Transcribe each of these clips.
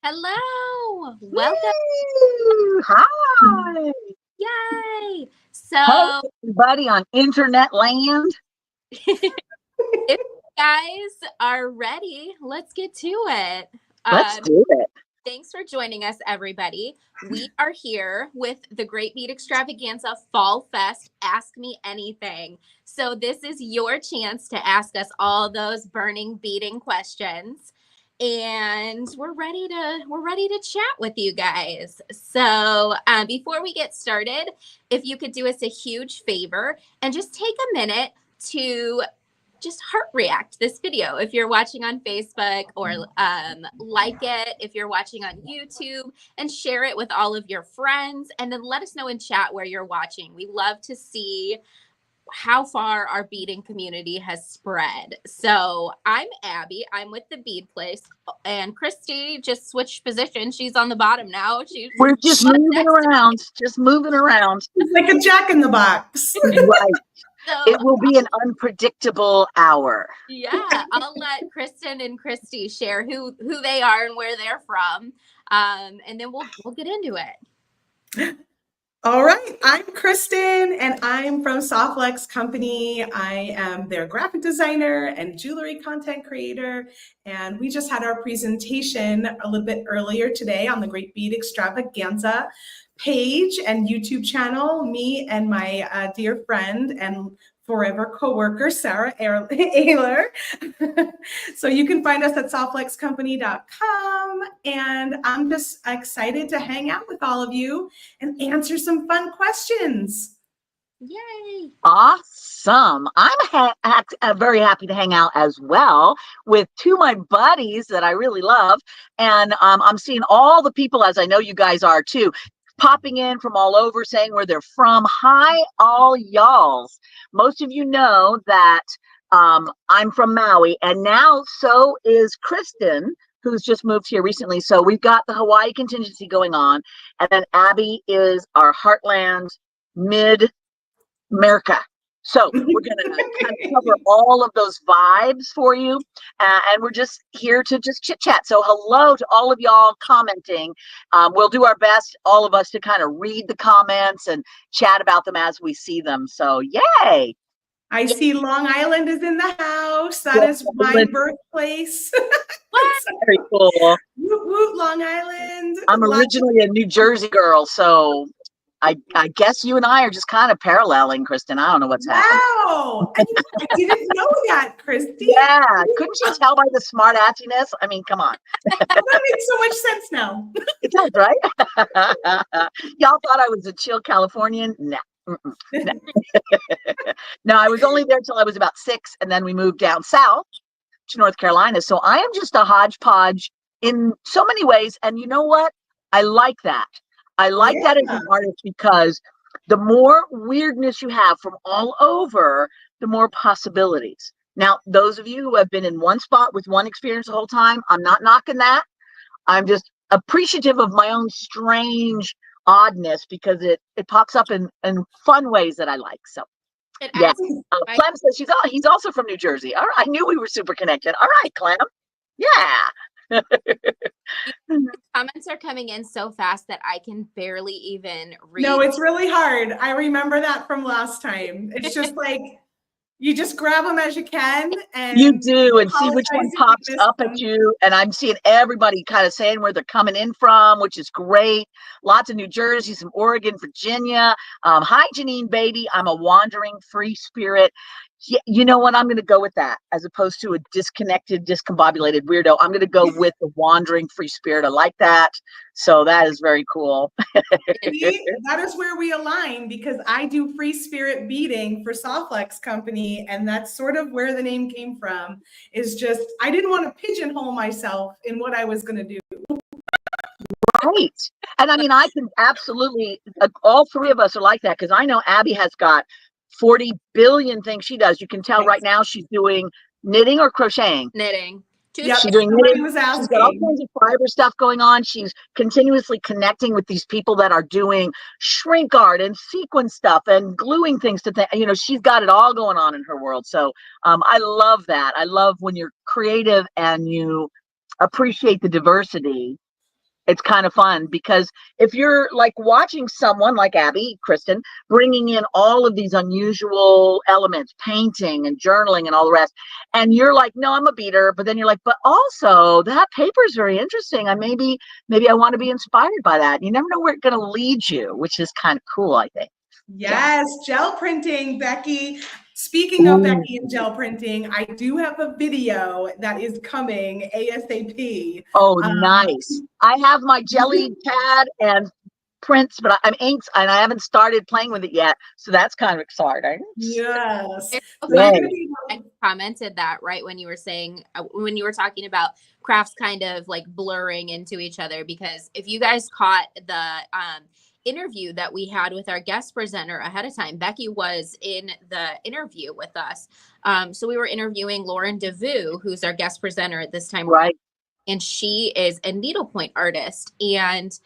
Hello, welcome. Woo! Hi. Yay. Hey, So, everybody on internet land. if you guys are ready, let's get to it. Let's Um, do it. Thanks for joining us, everybody. We are here with the Great Bead Extravaganza Fall Fest. Ask Me Anything. So, this is your chance to ask us all those burning beading questions. And we're ready to chat with you guys. So before we get started, if you could do us a huge favor and just take a minute to just heart react this video if you're watching on Facebook, or like it if you're watching on YouTube, and share it with all of your friends, and then let us know in chat where you're watching. We love to see how far our beading community has spread. So I'm Abby. I'm with the Bead Place, and Christy just switched positions. She's on the bottom now. We're just moving around. Just moving around. It's like a jack in the box. Right. So, It will be an unpredictable hour. yeah, I'll let Kristen and Christy share who they are and where they're from, and then we'll get into it. All right, I'm Kristen, and I'm from Softlex Company. I am their graphic designer and jewelry content creator, and we just had our presentation a little bit earlier today on the Great Bead Extravaganza page and YouTube channel. Me and my dear friend and forever coworker, Sarah Ayler. So you can find us at softlexcompany.com, and I'm just excited to hang out with all of you and answer some fun questions. Yay! Awesome. I'm very happy to hang out as well with two of my buddies that I really love. And I'm seeing all the people, as I know you guys are too, popping in from all over saying where they're from. Hi, all y'alls. Most of you know that I'm from Maui, and now so is Kristen, who's just moved here recently. So we've got the Hawaii contingency going on, and then Abby is our Heartland Mid-America. So we're going to kind of cover all of those vibes for you, and we're just here to just chit chat. So hello to all of y'all commenting. We'll do our best, all of us, to kind of read the comments and chat about them as we see them. So yay! I see Long Island is in the house. That is my birthplace. Very cool. Woot woot, Long Island. I'm originally a New Jersey girl, so I guess you and I are just kind of paralleling, Kristen. I don't know what's happening. Wow. I didn't know that, Christy. Yeah. Couldn't you tell by the smart assiness? I mean, come on. That makes so much sense now. It does, right? Y'all thought I was a chill Californian? No. No. No, I was only there till I was about 6, and then we moved down south to North Carolina. So I am just a hodgepodge in so many ways. And you know what? I like that. I like that as an artist, because the more weirdness you have from all over, the more possibilities. Now, those of you who have been in one spot with one experience the whole time, I'm not knocking that. I'm just appreciative of my own strange oddness, because it pops up in fun ways that I like. So yeah. Clem says he's also from New Jersey. All right, I knew we were super connected. All right, Clem. Yeah. Comments are coming in so fast that I can barely even read. No, it's really hard. I remember that from last time. It's just like you just grab them as you can, and you do, and see which one pops up at you. And I'm seeing everybody kind of saying where they're coming in from, which is great. Lots of New Jersey, some Oregon, Virginia. Hi, Janine, baby. I'm a wandering free spirit. Yeah, you know what? I'm going to go with that as opposed to a disconnected, discombobulated weirdo. I'm going to go with the wandering free spirit. I like that. So that is very cool. That is where we align, because I do free spirit beading for Softlex Company, and that's sort of where the name came from. Is just I didn't want to pigeonhole myself in what I was going to do. Right. And I mean, I can absolutely, all three of us are like that, because I know Abby has got 40 billion things she does. You can tell right now she's doing knitting or crocheting. Knitting. Yep. She's doing knitting. She's got all kinds of fiber stuff going on. She's continuously connecting with these people that are doing shrink art and sequin stuff and gluing things to things. You know, she's got it all going on in her world. So I love that. I love when you're creative and you appreciate the diversity It's kind of fun because if you're like watching someone like Abby, Kristen, bringing in all of these unusual elements, painting and journaling and all the rest, and you're like, no, I'm a beater, but then you're like, but also that paper is very interesting. Maybe I want to be inspired by that. You never know where it's going to lead you, which is kind of cool, I think. Yes, gel printing, Becky. Speaking of Becky and gel printing, I do have a video that is coming ASAP. Oh, nice. I have my jelly pad and prints, but I'm inks and I haven't started playing with it yet. So that's kind of exciting. Yes. It's so So funny. be, I commented that right when you were saying, when you were talking about crafts kind of like blurring into each other, because if you guys caught the interview that we had with our guest presenter ahead of time, Becky was in the interview with us. So we were interviewing Lauren DeVue, who's our guest presenter at this time. Right. And she is a needlepoint artist. And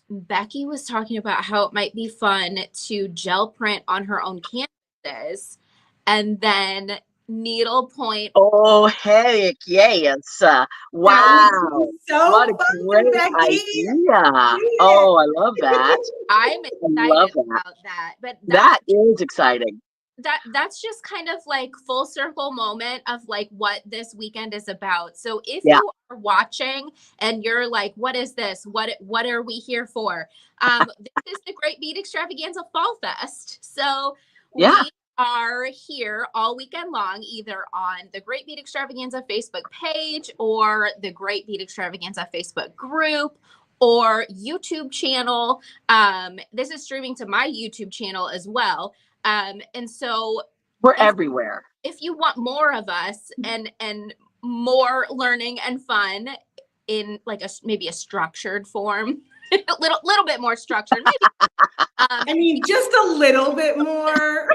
Becky was talking about how it might be fun to gel print on her own canvases and then needlepoint. Oh, heck yes. Wow. so What a fun, great Becky. idea. Oh, I love that. I'm excited about that. But that is exciting. That's just kind of like full circle moment of like what this weekend is about. So if you are watching and you're like, what is this? What are we here for? This is the Great Bead Extravaganza Fall Fest. So we are here all weekend long, either on the Great Bead Extravaganza Facebook page or the Great Bead Extravaganza Facebook group or YouTube channel. This is streaming to my YouTube channel as well. And so we're everywhere. If you want more of us and more learning and fun in like maybe a structured form, a little bit more structured, maybe. I mean, just a little bit more.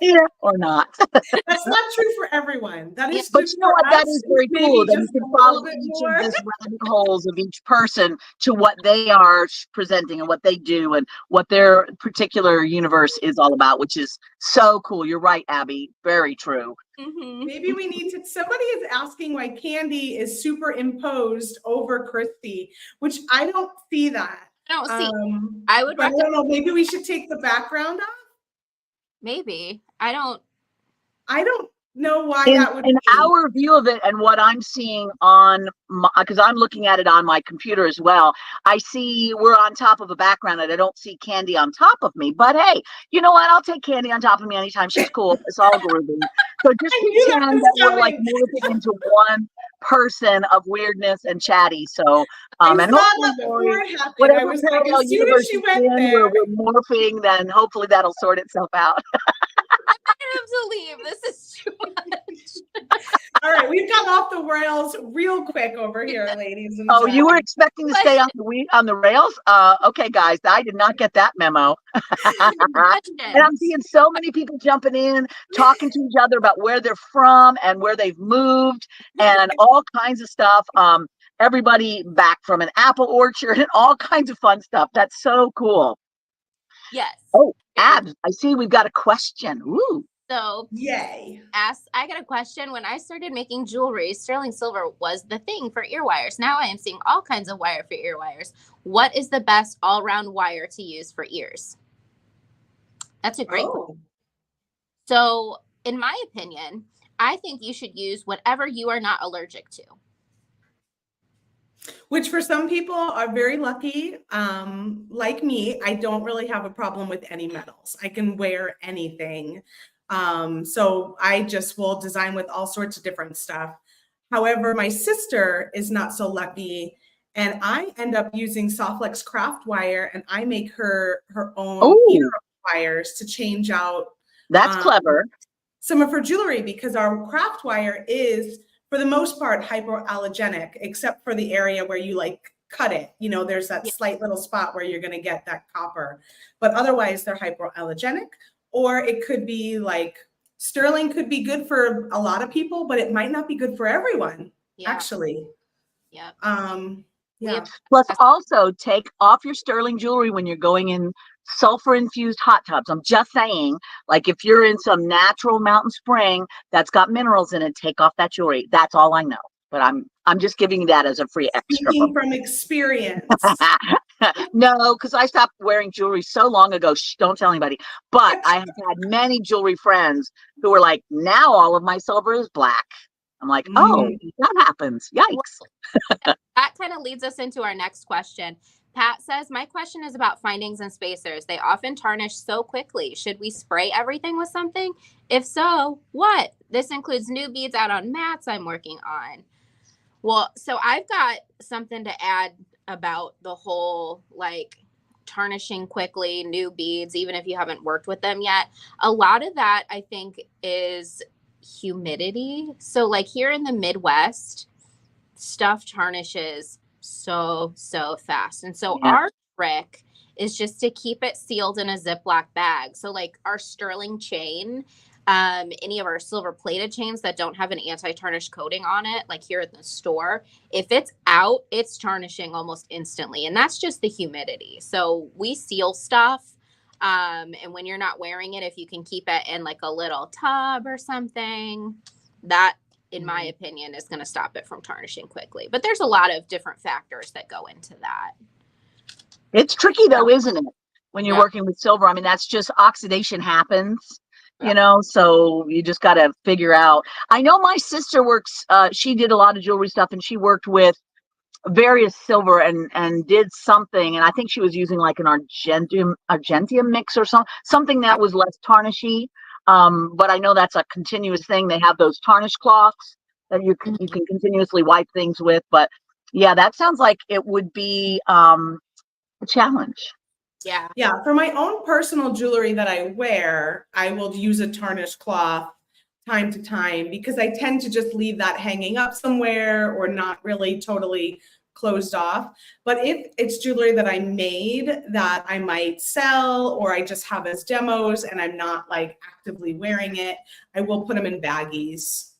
Yeah, or not. That's not true for everyone. That is, but you know what? That is very cool. Then you can follow each of these rabbit holes of each person to what they are presenting and what they do and what their particular universe is all about, which is so cool. You're right, Abby. Very true. Mm-hmm. Maybe we need to. Somebody is asking why Candy is superimposed over Christy, which I don't see that. I don't see. I don't know. Maybe we should take the background off. Maybe. I don't know why that would in be. Our view of it and what I'm seeing on because I'm looking at it on my computer as well, I see we're on top of a background and I don't see Candy on top of me, but hey, you know what, I'll take Candy on top of me anytime. She's cool. It's all groovy. So just pretend that we're like moving into one person of weirdness and chatty. So and hopefully whatever parallel universe where we're morphing, then hopefully that'll sort itself out. I have to leave. This is too much. All right, we've gone off the rails real quick over here, ladies and gentlemen. You were expecting to stay on the rails? Okay, guys, I did not get that memo. And I'm seeing so many people jumping in, talking to each other about where they're from and where they've moved and all kinds of stuff. Everybody back from an apple orchard and all kinds of fun stuff. That's so cool. Yes. Oh, Abs, I see we've got a question. Ooh. So, yay. I got a question. When I started making jewelry, sterling silver was the thing for ear wires. Now I am seeing all kinds of wire for ear wires. What is the best all-round wire to use for ears? That's a great question. So, in my opinion, I think you should use whatever you are not allergic to. Which for some people are very lucky. Like me, I don't really have a problem with any metals. I can wear anything. So I just will design with all sorts of different stuff. However, my sister is not so lucky, and I end up using Softlex craft wire, and I make her own ear wires to change out. That's clever. Some of her jewelry, because our craft wire is, for the most part, hypoallergenic, except for the area where you like cut it. You know, there's that slight little spot where you're going to get that copper, but otherwise they're hypoallergenic. Or it could be like sterling could be good for a lot of people, but it might not be good for everyone, actually. Yeah. Plus also take off your sterling jewelry when you're going in sulfur infused hot tubs. I'm just saying, like if you're in some natural mountain spring that's got minerals in it, take off that jewelry. That's all I know. but I'm just giving that as a free extra. Speaking from experience. No, because I stopped wearing jewelry so long ago. Shh, don't tell anybody. But I have had many jewelry friends who were like, now all of my silver is black. I'm like, oh, that happens. Yikes. That kind of leads us into our next question. Pat says, my question is about findings and spacers. They often tarnish so quickly. Should we spray everything with something? If so, what? This includes new beads out on mats I'm working on. Well, so I've got something to add about the whole like tarnishing quickly, new beads, even if you haven't worked with them yet. A lot of that I think is humidity. So like here in the Midwest, stuff tarnishes so fast. And so our trick is just to keep it sealed in a Ziploc bag. So like our sterling chain, any of our silver plated chains that don't have an anti-tarnish coating on it, like here at the store, if it's out, it's tarnishing almost instantly. And that's just the humidity. So we seal stuff. And when you're not wearing it, if you can keep it in like a little tub or something, that, in my opinion, is going to stop it from tarnishing quickly. But there's a lot of different factors that go into that. It's tricky though, isn't it? When you're working with silver, I mean, that's just oxidation happens, you know, so you just got to figure out. I know my sister works, she did a lot of jewelry stuff, and she worked with various silver and did something. And I think she was using like an argentium mix or something that was less tarnishy. But I know that's a continuous thing. They have those tarnish cloths that you can continuously wipe things with. But yeah, that sounds like it would be a challenge. Yeah. For my own personal jewelry that I wear, I will use a tarnished cloth time to time because I tend to just leave that hanging up somewhere or not really totally closed off. But if it's jewelry that I made that I might sell or I just have as demos and I'm not like actively wearing it, I will put them in baggies.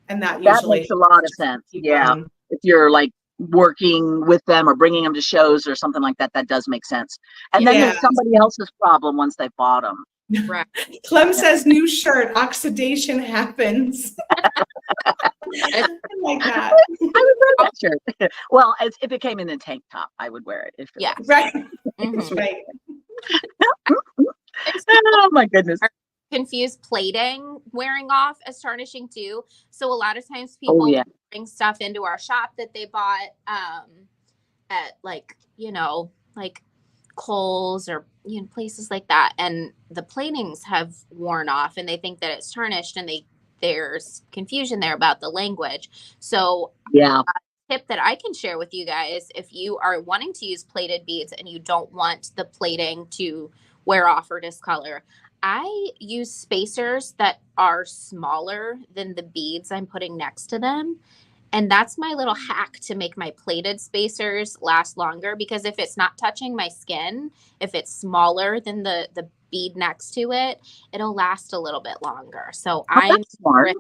And that usually makes a lot of sense. Yeah. If you're like working with them or bringing them to shows or something like that, that does make sense. And then there's somebody else's problem once they bought them. Right. Clem says, new shirt, oxidation happens. I like that. I would wear that shirt. Well, if it came in a tank top, I would wear it. Right. That's right. Oh my goodness. Confuse plating wearing off as tarnishing too. So a lot of times people bring stuff into our shop that they bought at like, you know, like Kohl's or places like that, and the platings have worn off and they think that it's tarnished, and there's confusion there about the language. So a tip that I can share with you guys, if you are wanting to use plated beads and you don't want the plating to wear off or discolor, I use spacers that are smaller than the beads I'm putting next to them. And that's my little hack to make my plated spacers last longer, because if it's not touching my skin, if it's smaller than the bead next to it, it'll last a little bit longer. So I'm smart.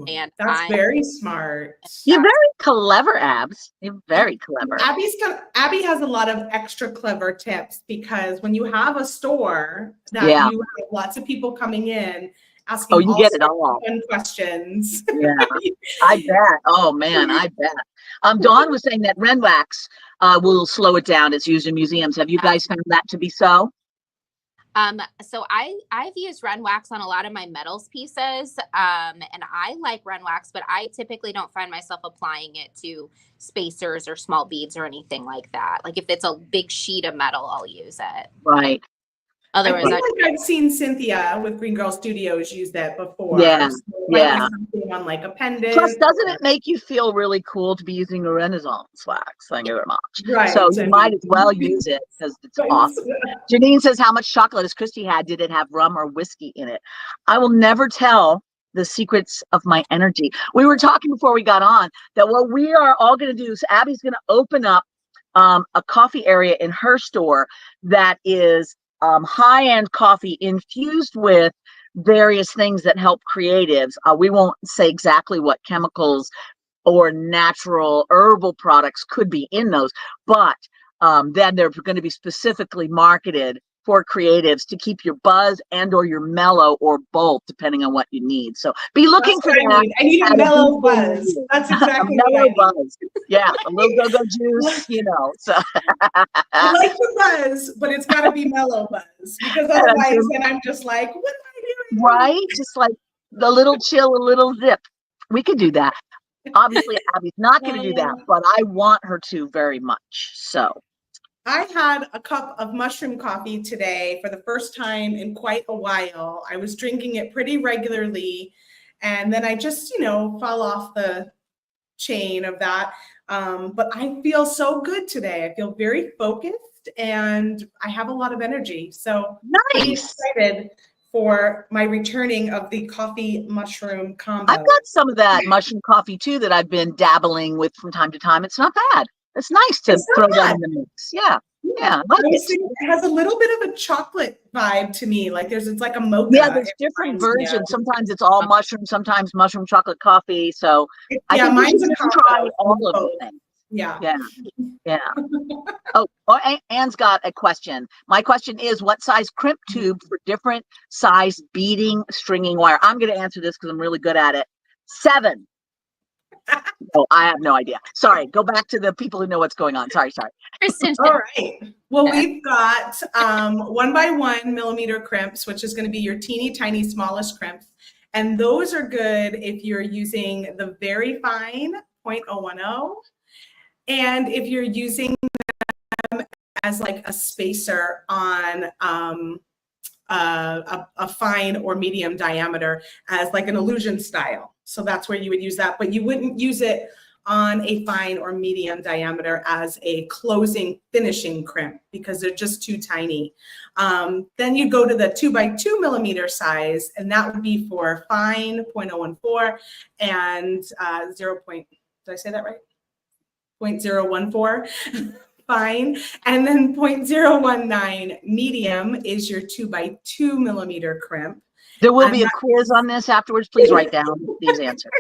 And that's very smart. You're very clever, Abs. You're very clever. Abby has a lot of extra clever tips, because when you have a store that you have lots of people coming in asking you get it all fun questions. Yeah, I bet. Oh man, I bet. Dawn was saying that Ren wax will slow it down. It's used in museums. Have you guys found that to be so? So I've used Ren wax on a lot of my metals pieces, and I like Ren wax, but I typically don't find myself applying it to spacers or small beads or anything like that. Like if it's a big sheet of metal, I'll use it. Right. Otherwise, I've seen Cynthia with Green Girl Studios use that before. Yeah, so on like a pendant. Plus, doesn't it make you feel really cool to be using a Renaissance wax? Thank you very much. Right. So you might as well use it because it's awesome. Janine says, how much chocolate has Christy had? Did it have rum or whiskey in it? I will never tell the secrets of my energy. We were talking before we got on that what we are all going to do is Abby's going to open up a coffee area in her store that is high-end coffee infused with various things that help creatives. We won't say exactly what chemicals or natural herbal products could be in those, but then they're going to be specifically marketed for creatives to keep your buzz and or your mellow or both, depending on what you need. So be looking for that. I need a mellow buzz. That's A exactly what I mellow need. buzz. Yeah, a little go-go juice, So I like the buzz, but it's got to be mellow buzz because otherwise, then I'm just like, what am I doing? right, just like the little chill, a little zip. We could do that. Obviously, Abby's not going to do that, but I want her to very much. So I had a cup of mushroom coffee today for the first time in quite a while. I was drinking it pretty regularly, and then I just, fall off the chain of that. But I feel so good today. I feel very focused, and I have a lot of energy. So I'm excited for my returning of the coffee mushroom combo. I've got some of that mushroom coffee too that I've been dabbling with from time to time. It's not bad. It's nice to throw that in the mix. Yeah. Yeah. It has a little bit of a chocolate vibe to me. Like it's like a mocha. Yeah, there's different versions. Sometimes it's all mushroom, sometimes mushroom chocolate coffee. So I think mine's you should try all of the things. Yeah. Yeah. Oh, Anne's got a question. My question is, what size crimp tube for different size beading stringing wire? I'm going to answer this because I'm really good at it. 7. Oh, I have no idea. Sorry. Go back to the people who know what's going on. Sorry. Kristen. All right. Well, we've got 1x1 millimeter crimps, which is going to be your teeny tiny smallest crimps. And those are good if you're using the very fine 0.010. And if you're using them as like a spacer on a fine or medium diameter as like an illusion style. So that's where you would use that, but you wouldn't use it on a fine or medium diameter as a closing finishing crimp because they're just too tiny. Then you go to the 2x2 millimeter size, and that would be for fine 0.014 and 0. Did I say that right? 0.014. Fine. And then 0.019 medium is your 2x2 millimeter crimp. There will be a quiz on this afterwards. Please write down these answers.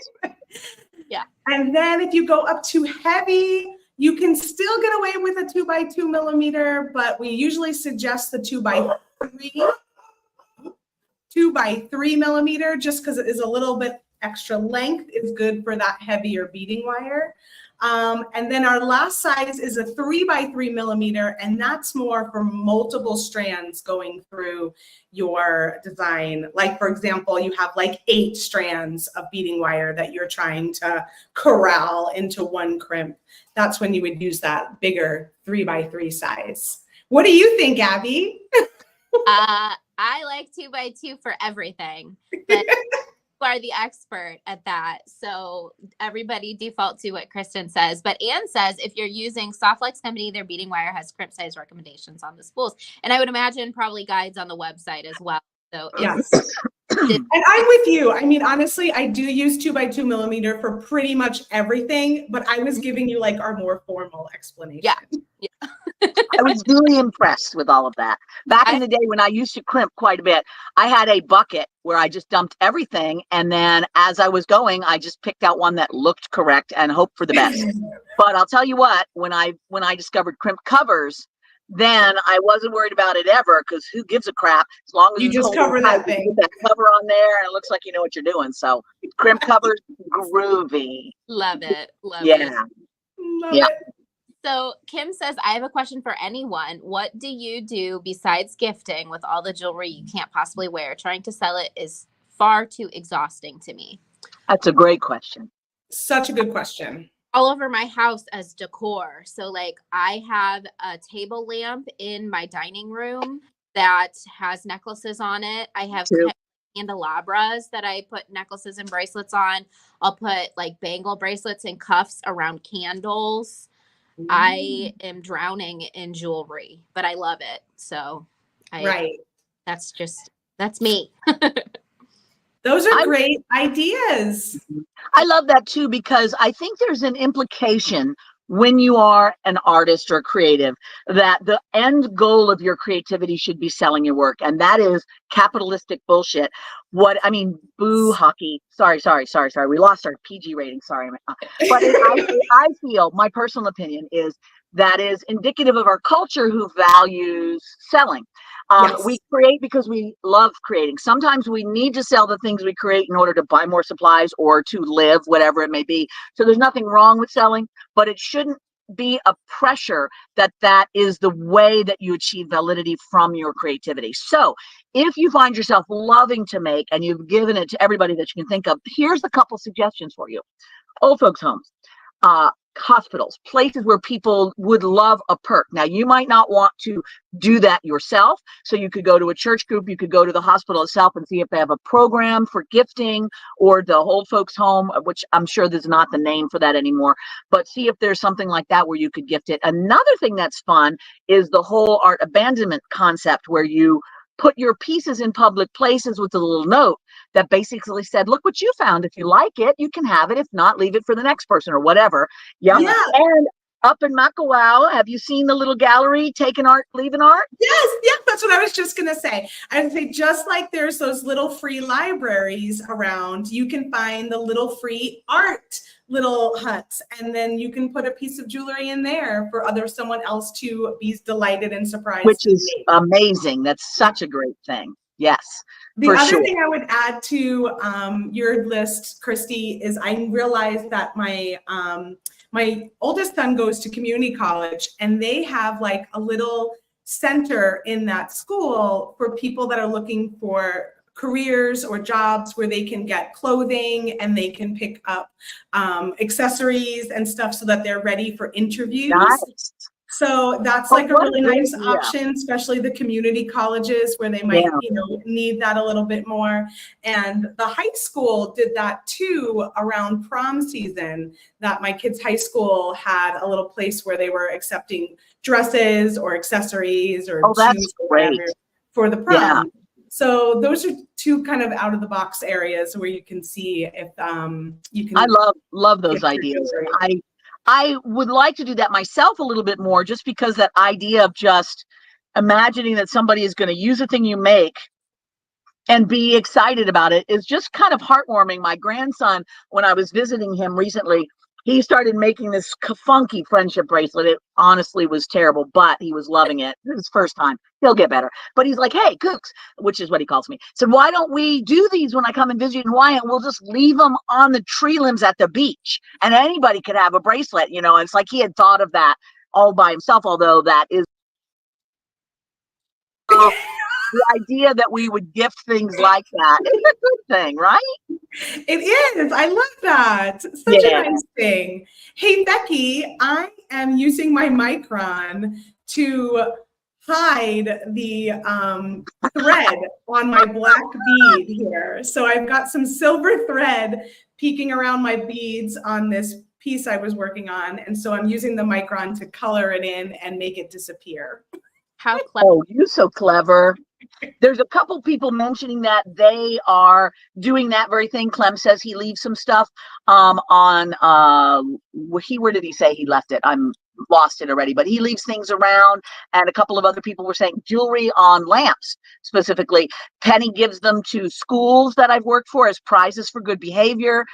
Yeah. And then if you go up too heavy, you can still get away with a 2x2 millimeter, but we usually suggest the 2x3 millimeter just because it is a little bit extra length is good for that heavier beading wire. And then our last size is a 3x3 millimeter, and that's more for multiple strands going through your design. Like, for example, you have like 8 strands of beading wire that you're trying to corral into one crimp. That's when you would use that bigger 3x3 size. What do you think, Abby? I like 2x2 for everything. But are the expert at that, so everybody default to what Kristen says. But Anne says if you're using Softflex Company, their beading wire has crimp size recommendations on the spools, and I would imagine probably guides on the website as well. So yes. And I'm with you. I mean, honestly, I do use 2x2 millimeter for pretty much everything, but I was giving you like our more formal explanation. Yeah. I was really impressed with all of that. Back in the day when I used to crimp quite a bit, I had a bucket where I just dumped everything. And then as I was going, I just picked out one that looked correct and hoped for the best. But I'll tell you what, when I discovered crimp covers, then I wasn't worried about it ever, because who gives a crap as long as you just cover that thing. Put that cover on there and it looks like you know what you're doing. So crimp covers, groovy. Love it. Love it. Love it. So Kim says, I have a question for anyone. What do you do besides gifting with all the jewelry you can't possibly wear? Trying to sell it is far too exhausting to me. That's a great question. Such a good question. All over my house as decor. So like I have a table lamp in my dining room that has necklaces on it. I have candelabras that I put necklaces and bracelets on. I'll put like bangle bracelets and cuffs around candles. I am drowning in jewelry, but I love it. So that's me. Those are great ideas. I love that too, because I think there's an implication when you are an artist or creative that the end goal of your creativity should be selling your work. And that is capitalistic bullshit. what I mean, boo hockey. Sorry. We lost our PG rating. Sorry. But I feel my personal opinion is that is indicative of our culture who values selling. Yes. We create because we love creating. Sometimes we need to sell the things we create in order to buy more supplies or to live, whatever it may be. So there's nothing wrong with selling, but it shouldn't be a pressure that is the way that you achieve validity from your creativity. So if you find yourself loving to make and you've given it to everybody that you can think of, here's a couple suggestions for you. Old folks homes, hospitals, places where people would love a perk. Now, you might not want to do that yourself. So you could go to a church group, you could go to the hospital itself and see if they have a program for gifting, or the old folks home, which I'm sure there's not the name for that anymore, but see if there's something like that where you could gift it. Another thing that's fun is the whole art abandonment concept, where you put your pieces in public places with a little note that basically said, look what you found. If you like it, you can have it. If not, leave it for the next person or whatever. Yeah. And up in Makawao, have you seen the little gallery, taking art, leaving art? Yes, that's what I was just going to say. I'd say just like there's those little free libraries around, you can find the little free art little huts, and then you can put a piece of jewelry in there for someone else to be delighted and surprised. Which is amazing. That's such a great thing. Yes. The other thing I would add to your list, Christy, is I realized that my oldest son goes to community college, and they have like a little center in that school for people that are looking for careers or jobs, where they can get clothing and they can pick up accessories and stuff so that they're ready for interviews. Nice. So that's like a really nice option, especially the community colleges where they might, need that a little bit more. And the high school did that too around prom season, that my kids' high school had a little place where they were accepting dresses or accessories or shoes or whatever for the prom. Yeah. So those are two kind of out of the box areas where you can see if you can. I love those ideas. I would like to do that myself a little bit more, just because that idea of just imagining that somebody is going to use a thing you make and be excited about it is just kind of heartwarming. My grandson, when I was visiting him recently, he started making this funky friendship bracelet. It honestly was terrible, but he was loving it. It was his first time. He'll get better. But he's like, hey, Cooks, which is what he calls me. So why don't we do these when I come and visit you in Hawaii, and we'll just leave them on the tree limbs at the beach, and anybody could have a bracelet, And it's like he had thought of that all by himself, although that is the idea that we would gift things like that is a good thing, right? It is. I love that. Such a nice thing. Hey, Becky, I am using my Micron to hide the thread on my black bead here. So I've got some silver thread peeking around my beads on this piece I was working on. And so I'm using the Micron to color it in and make it disappear. How clever. Oh, you're so clever. There's a couple people mentioning that they are doing that very thing. Clem says he leaves some stuff on where did he say he left it? I'm lost it already, but he leaves things around, and a couple of other people were saying jewelry on lamps specifically. Penny gives them to schools that I've worked for as prizes for good behavior.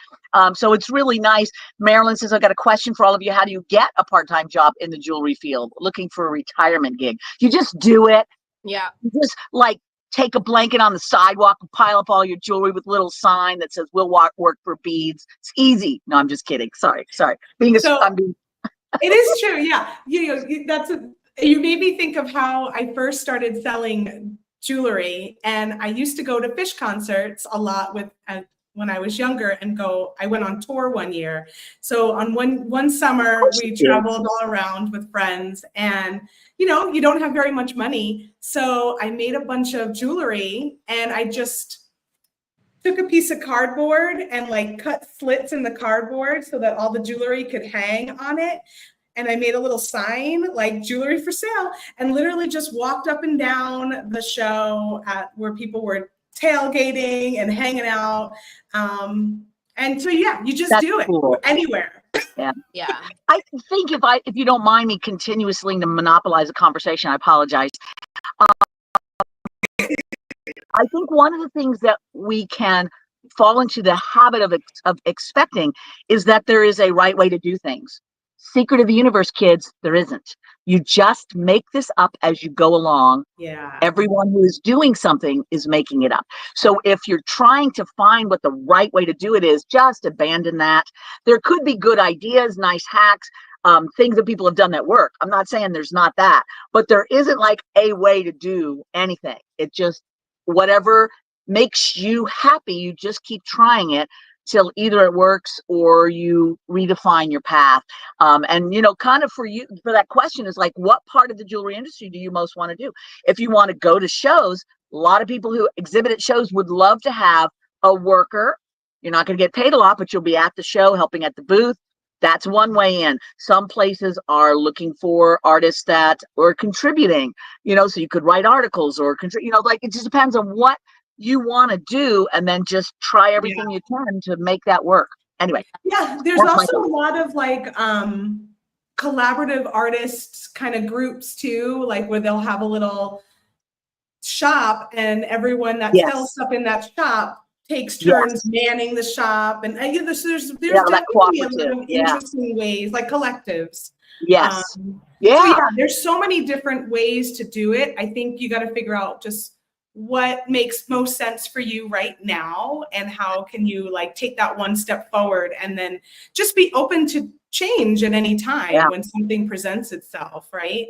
So it's really nice. Marilyn says, I've got a question for all of you. How do you get a part-time job in the jewelry field? Looking for a retirement gig. You just do it. Yeah. You just like take a blanket on the sidewalk and pile up all your jewelry with a little sign that says we'll work for beads. It's easy. No, I'm just kidding. Sorry. It is true. Yeah. You made me think of how I first started selling jewelry, and I used to go to fish concerts a lot when I was younger I went on tour one year. So on one summer we traveled all around with friends, and you don't have very much money. So I made a bunch of jewelry, and I just took a piece of cardboard and like cut slits in the cardboard so that all the jewelry could hang on it. And I made a little sign like jewelry for sale, and literally just walked up and down the show where people were tailgating and hanging out. And so, you just do it anywhere. Yeah. Yeah. I think if you don't mind me continuously to monopolize a conversation, I apologize. I think one of the things that we can fall into the habit of expecting is that there is a right way to do things. Secret of the universe, kids, there isn't. You just make this up as you go along. Yeah. Everyone who is doing something is making it up. So if you're trying to find what the right way to do it is, just abandon that. There could be good ideas, nice hacks, things that people have done that work. I'm not saying there's not that, but there isn't like a way to do anything. It just, whatever makes you happy, you just keep trying it till either it works or you redefine your path. And kind of for you, for that question is like, what part of the jewelry industry do you most want to do? If you want to go to shows, a lot of people who exhibit at shows would love to have a worker. You're not going to get paid a lot, but you'll be at the show helping at the booth. That's one way in. Some places are looking for artists that are contributing, so you could write articles or like it just depends on what you want to do, and then just try everything you can to make that work. Anyway. Yeah, there's also a lot of like collaborative artists kind of groups too, like where they'll have a little shop and everyone that sells stuff in that shop takes turns manning the shop. And there's definitely a lot of interesting ways, like collectives. Yes. So there's so many different ways to do it. I think you got to figure out just what makes most sense for you right now, and how can you like take that one step forward, and then just be open to change at any time when something presents itself, right?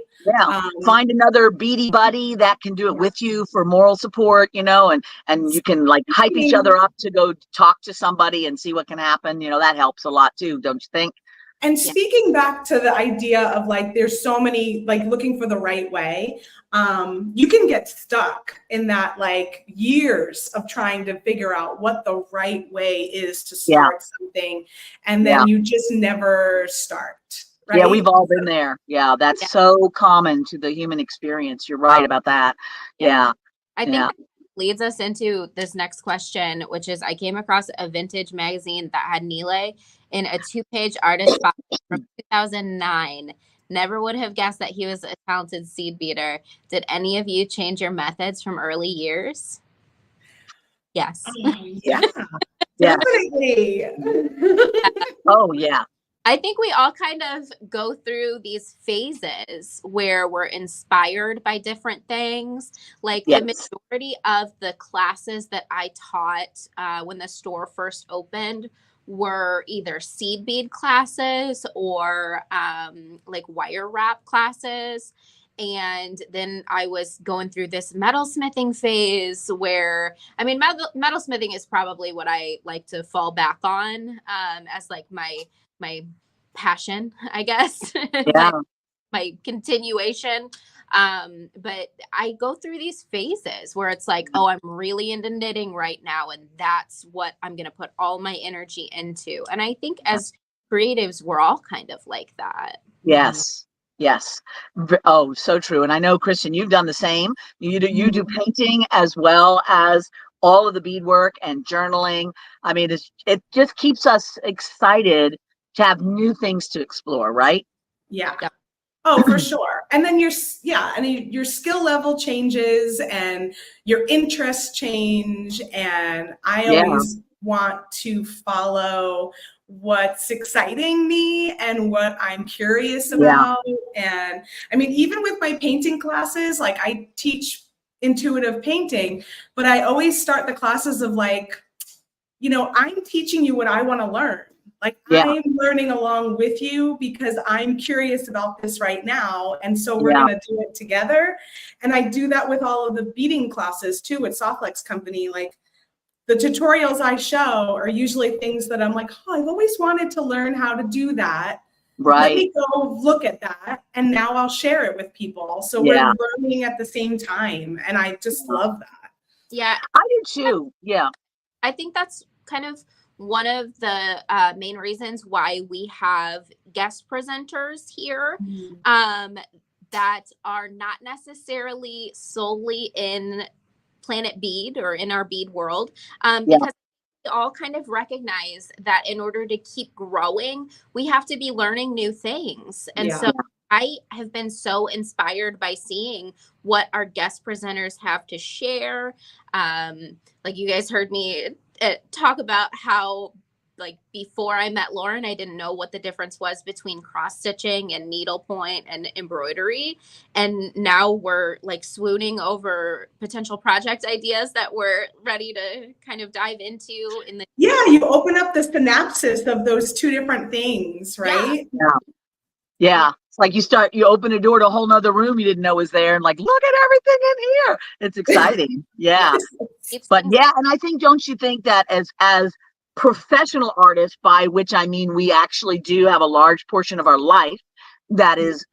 Find another beady buddy that can do it with you for moral support, and you can like hype each other up to go talk to somebody and see what can happen. That helps a lot too, don't you think? And speaking back to the idea of like, there's so many, like looking for the right way, you can get stuck in that like years of trying to figure out what the right way is to start something. And then you just never start. Right? Yeah, we've all been there. Yeah, that's so common to the human experience. You're right about that. Yeah. I think that leads us into this next question, which is, I came across a vintage magazine that had Nile in a 2-page artist spot from 2009. Never would have guessed that he was a talented seed beater. Did any of you change your methods from early years? Yes. Yeah. Definitely. Oh, yeah. I think we all kind of go through these phases where we're inspired by different things. Like the majority of the classes that I taught when the store first opened were either seed bead classes or like wire wrap classes. And then I was going through this metalsmithing phase where, I mean, metalsmithing is probably what I like to fall back on as like my passion, I guess. my continuation. But I go through these phases where it's like, oh, I'm really into knitting right now, and that's what I'm going to put all my energy into. And I think as creatives, we're all kind of like that. Yes. Yes. Oh, so true. And I know, Kristen, you've done the same. You do painting as well as all of the beadwork and journaling. I mean, it just keeps us excited to have new things to explore, right? Yeah. Oh, for sure. And then your skill level changes and your interests change. And I always want to follow what's exciting me and what I'm curious about. And I mean, even with my painting classes, like I teach intuitive painting, but I always start the classes of like, I'm teaching you what I want to learn. Like I'm learning along with you because I'm curious about this right now. And so we're going to do it together. And I do that with all of the beading classes too at Softlex Company. Like the tutorials I show are usually things that I'm like, oh, I've always wanted to learn how to do that. Right. Let me go look at that. And now I'll share it with people. So we're learning at the same time. And I just love that. Yeah. I do too. Yeah. I think that's kind of one of the main reasons why we have guest presenters here that are not necessarily solely in Planet Bead or in our bead world, because we all kind of recognize that in order to keep growing, we have to be learning new things. And so I have been so inspired by seeing what our guest presenters have to share. Like you guys heard me talk about how, like, before I met Lauren, I didn't know what the difference was between cross stitching and needlepoint and embroidery. And now we're like swooning over potential project ideas that we're ready to kind of dive into in the. Yeah, you open up the synapses of those two different things, right? Yeah. Yeah. It's like you open a door to a whole nother room you didn't know was there, and like, look at everything in here. It's exciting. Yeah. But yeah, and I think, don't you think that as professional artists, by which I mean we actually do have a large portion of our life that is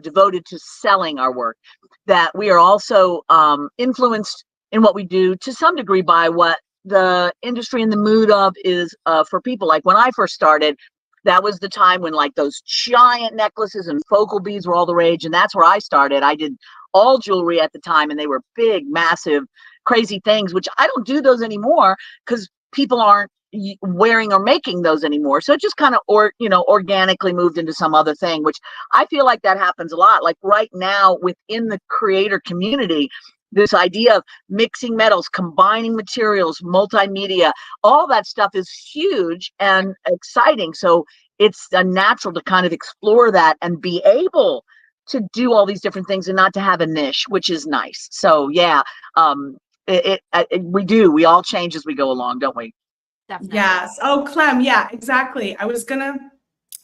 devoted to selling our work, that we are also influenced in what we do to some degree by what the industry and the mood of is for people. Like when I first started, that was the time when like those giant necklaces and focal beads were all the rage. And that's where I started. I did all jewelry at the time, and they were big, massive, crazy things, which I don't do those anymore because people aren't wearing or making those anymore. So it just kind of, organically moved into some other thing, which I feel like that happens a lot. Like right now within the creator community, this idea of mixing metals, combining materials, multimedia, all that stuff is huge and exciting. So it's natural to kind of explore that and be able to do all these different things and not to have a niche, which is nice. So yeah, we all change as we go along, don't we? Definitely. Yes. Oh, Clem. Yeah, exactly.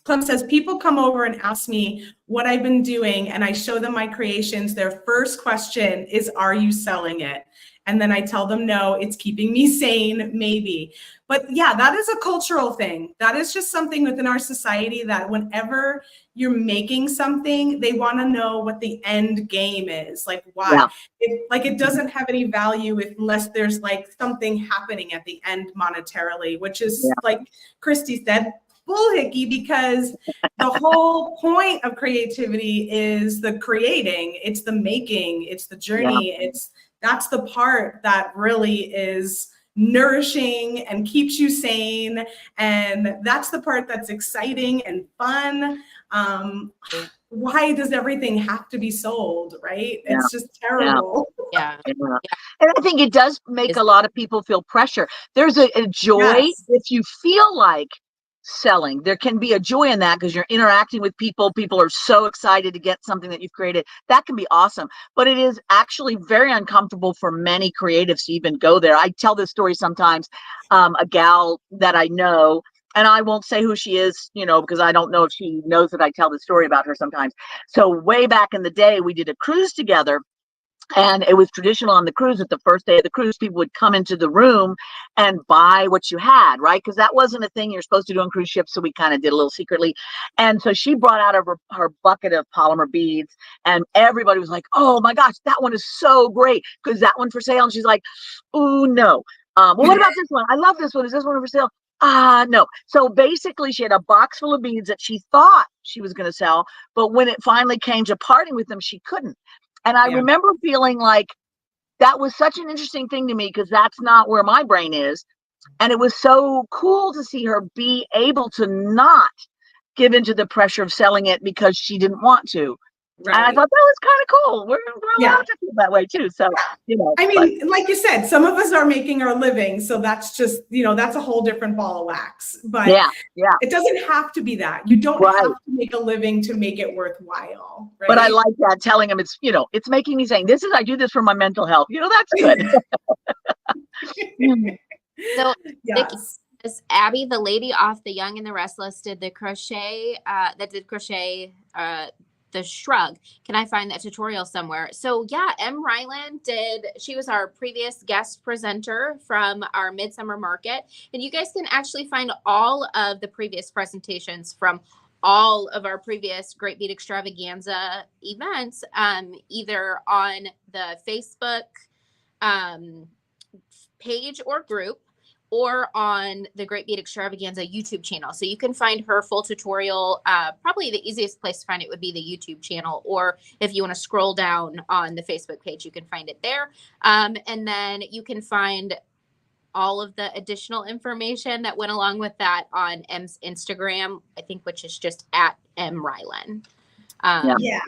Clem says, people come over and ask me what I've been doing, and I show them my creations. Their first question is, are you selling it? And then I tell them, no, it's keeping me sane, maybe. But yeah, that is a cultural thing. That is just something within our society that whenever you're making something, they want to know what the end game is. Like, why? Yeah. It doesn't have any value unless there's like something happening at the end monetarily, which is like Christy said, bullhickey, because the whole point of creativity is the creating, it's the making, it's the journey, that's the part that really is nourishing and keeps you sane, and that's the part that's exciting and fun. Why does everything have to be sold, right? It's just terrible. Yeah. And I think it does make a lot of people feel pressure. There's a joy if you feel like selling. There can be a joy in that because you're interacting with people. People are so excited to get something that you've created. That can be awesome. But it is actually very uncomfortable for many creatives to even go there. I tell this story sometimes. A gal that I know, and I won't say who she is, because I don't know if she knows that I tell the story about her sometimes. So way back in the day, we did a cruise together. And it was traditional on the cruise that the first day of the cruise, people would come into the room and buy what you had, right? Because that wasn't a thing you're supposed to do on cruise ships. So we kind of did a little secretly. And so she brought out her bucket of polymer beads, and everybody was like, oh my gosh, that one is so great. Because that one for sale? And she's like, oh no. Well, what about this one? I love this one. Is this one for sale? No. So basically she had a box full of beads that she thought she was going to sell. But when it finally came to parting with them, she couldn't. And I remember feeling like that was such an interesting thing to me because that's not where my brain is. And it was so cool to see her be able to not give into the pressure of selling it because she didn't want to. Right. And I thought that was kind of cool. We're allowed to feel that way too. So, I mean, like you said, some of us are making our living. So that's just, that's a whole different ball of wax. But it doesn't have to be that. You don't have to make a living to make it worthwhile. Right? But I like that, telling them it's, it's making me saying, I do this for my mental health. That's good. So, Abby, the lady off The Young and the Restless, did the crochet, the shrug. Can I find that tutorial somewhere? So yeah, M. Ryland she was our previous guest presenter from our Midsummer Market. And you guys can actually find all of the previous presentations from all of our previous Great Bead Extravaganza events, either on the Facebook page or group, or on the Great Bead Extravaganza YouTube channel. So you can find her full tutorial. Probably the easiest place to find it would be the YouTube channel, or if you want to scroll down on the Facebook page, you can find it there. And then you can find all of the additional information that went along with that on M's Instagram, I think, which is just at M. Ryland. Yeah. Yeah,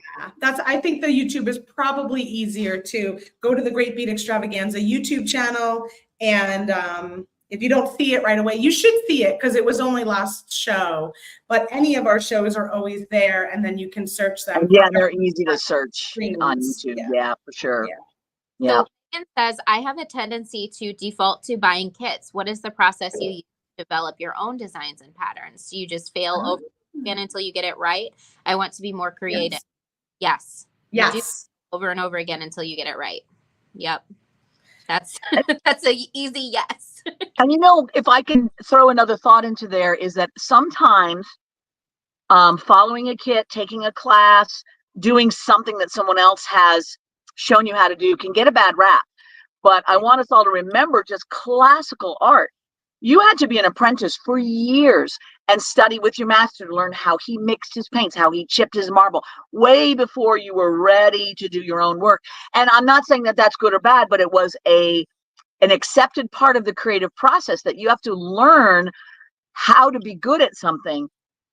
I think the YouTube is probably easier to go to the Great Beat Extravaganza YouTube channel. And if you don't see it right away, you should see it because it was only last show. But any of our shows are always there, and then you can search them. And yeah, they're easy to search on Screens. YouTube. Yeah. Yeah, for sure. Yeah. Yeah. So Megan says, I have a tendency to default to buying kits. What is the process you use to develop your own designs and patterns? Do you just fail over again until you get it right? I want to be more creative. Yes. You do Yes. over and over again until you get it right. Yep. That's that's a easy yes. And if I can throw another thought into there, is that sometimes following a kit, taking a class, doing something that someone else has shown you how to do can get a bad rap. But I want us all to remember, just classical art. You had to be an apprentice for years and study with your master to learn how he mixed his paints, how he chipped his marble, way before you were ready to do your own work. And I'm not saying that that's good or bad, but it was an accepted part of the creative process that you have to learn how to be good at something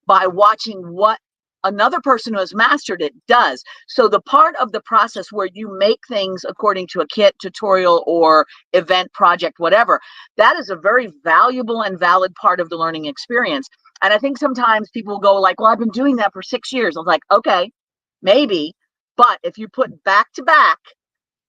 by watching what another person who has mastered it does. So the part of the process where you make things according to a kit, tutorial, or event, project, whatever, that is a very valuable and valid part of the learning experience. And I think sometimes people go like, well, I've been doing that for 6 years. I was like, okay, maybe. But if you put back to back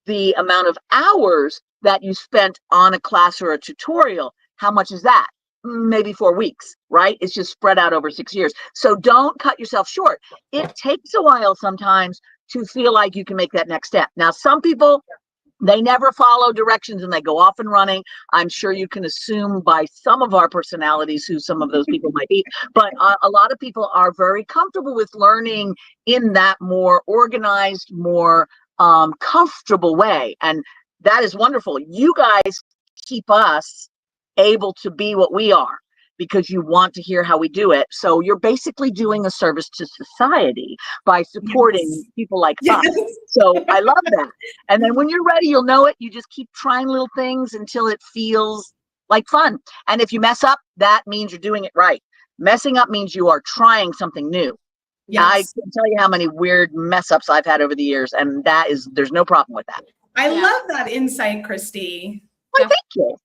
the amount of hours that you spent on a class or a tutorial, how much is that? Maybe 4 weeks, right? It's just spread out over 6 years. So don't cut yourself short. It takes a while sometimes to feel like you can make that next step. Now, some people, they never follow directions and they go off and running. I'm sure you can assume by some of our personalities who some of those people might be, but a lot of people are very comfortable with learning in that more organized, more comfortable way. And that is wonderful. You guys keep us able to be what we are because you want to hear how we do it. So you're basically doing a service to society by supporting people like us. So I love that. And then when you're ready, you'll know it. You just keep trying little things until it feels like fun. And if you mess up, that means you're doing it right. Messing up means you are trying something new. Yes. I can tell you how many weird mess ups I've had over the years, and there's no problem with that. I love that insight, Christy. Well, thank you.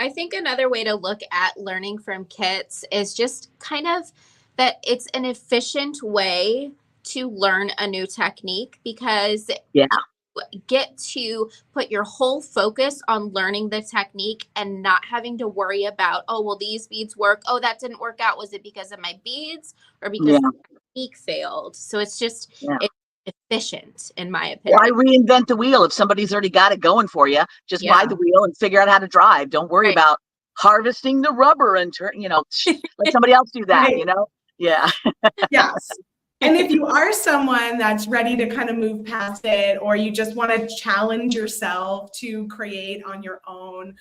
I think another way to look at learning from kits is just kind of that it's an efficient way to learn a new technique because you get to put your whole focus on learning the technique and not having to worry about, oh, well, these beads work. Oh, that didn't work out. Was it because of my beads or because the technique failed? So it's just it's efficient, in my opinion. Why reinvent the wheel if somebody's already got it going for you? Just buy the wheel and figure out how to drive. Don't worry about harvesting the rubber and let somebody else do that. Yeah. Yes. And if you are someone that's ready to kind of move past it, or you just want to challenge yourself to create on your own,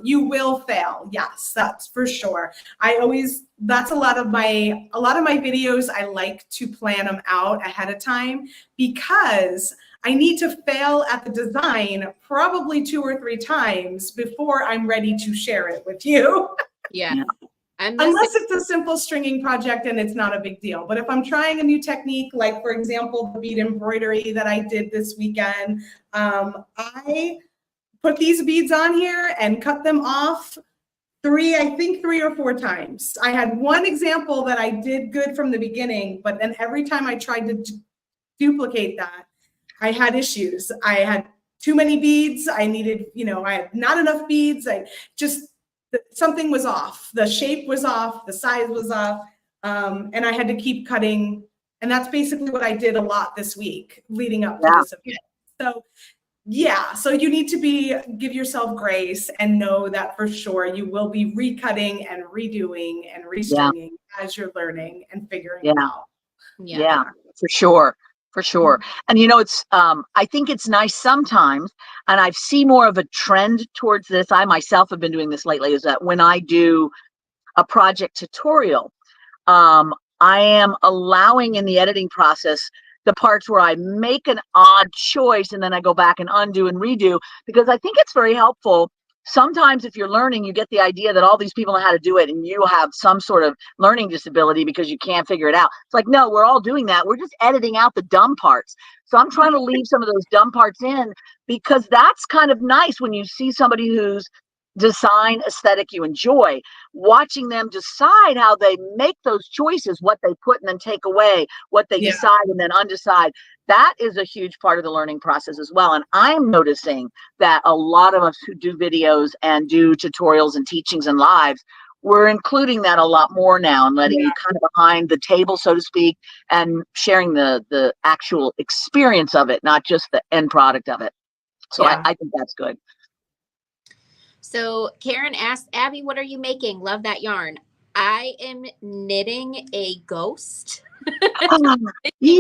you will fail. Yes, that's for sure. That's a lot of my videos. I like to plan them out ahead of time because I need to fail at the design probably 2 or 3 times before I'm ready to share it with you. Yeah. Unless it's a simple stringing project and it's not a big deal. But if I'm trying a new technique, like for example, the bead embroidery that I did this weekend, I put these beads on here and cut them off 3 or 4 times. I had one example that I did good from the beginning, but then every time I tried to duplicate that, I had issues. I had too many beads. I had not enough beads. Something was off. The shape was off. The size was off. And I had to keep cutting. And that's basically what I did a lot this week leading up to this event. So you need to give yourself grace and know that for sure you will be recutting and redoing and restringing as you're learning and figuring it out. Yeah, for sure. For sure. And it's I think it's nice sometimes, and I've seen more of a trend towards this. I myself have been doing this lately, is that when I do a project tutorial, I am allowing in the editing process the parts where I make an odd choice and then I go back and undo and redo, because I think it's very helpful sometimes if you're learning, you get the idea that all these people know how to do it and you have some sort of learning disability because you can't figure it out. It's like, no, we're all doing that. We're just editing out the dumb parts. So I'm trying to leave some of those dumb parts in, because that's kind of nice when you see somebody whose design aesthetic you enjoy, watching them decide how they make those choices, what they put and then take away, what they Yeah. decide and then undecide. That is a huge part of the learning process as well. And I'm noticing that a lot of us who do videos and do tutorials and teachings and lives, we're including that a lot more now and letting you kind of behind the table, so to speak, and sharing the actual experience of it, not just the end product of it. So I think that's good. So Karen asked, Abby, what are you making? Love that yarn. I am knitting a ghost. Yeah.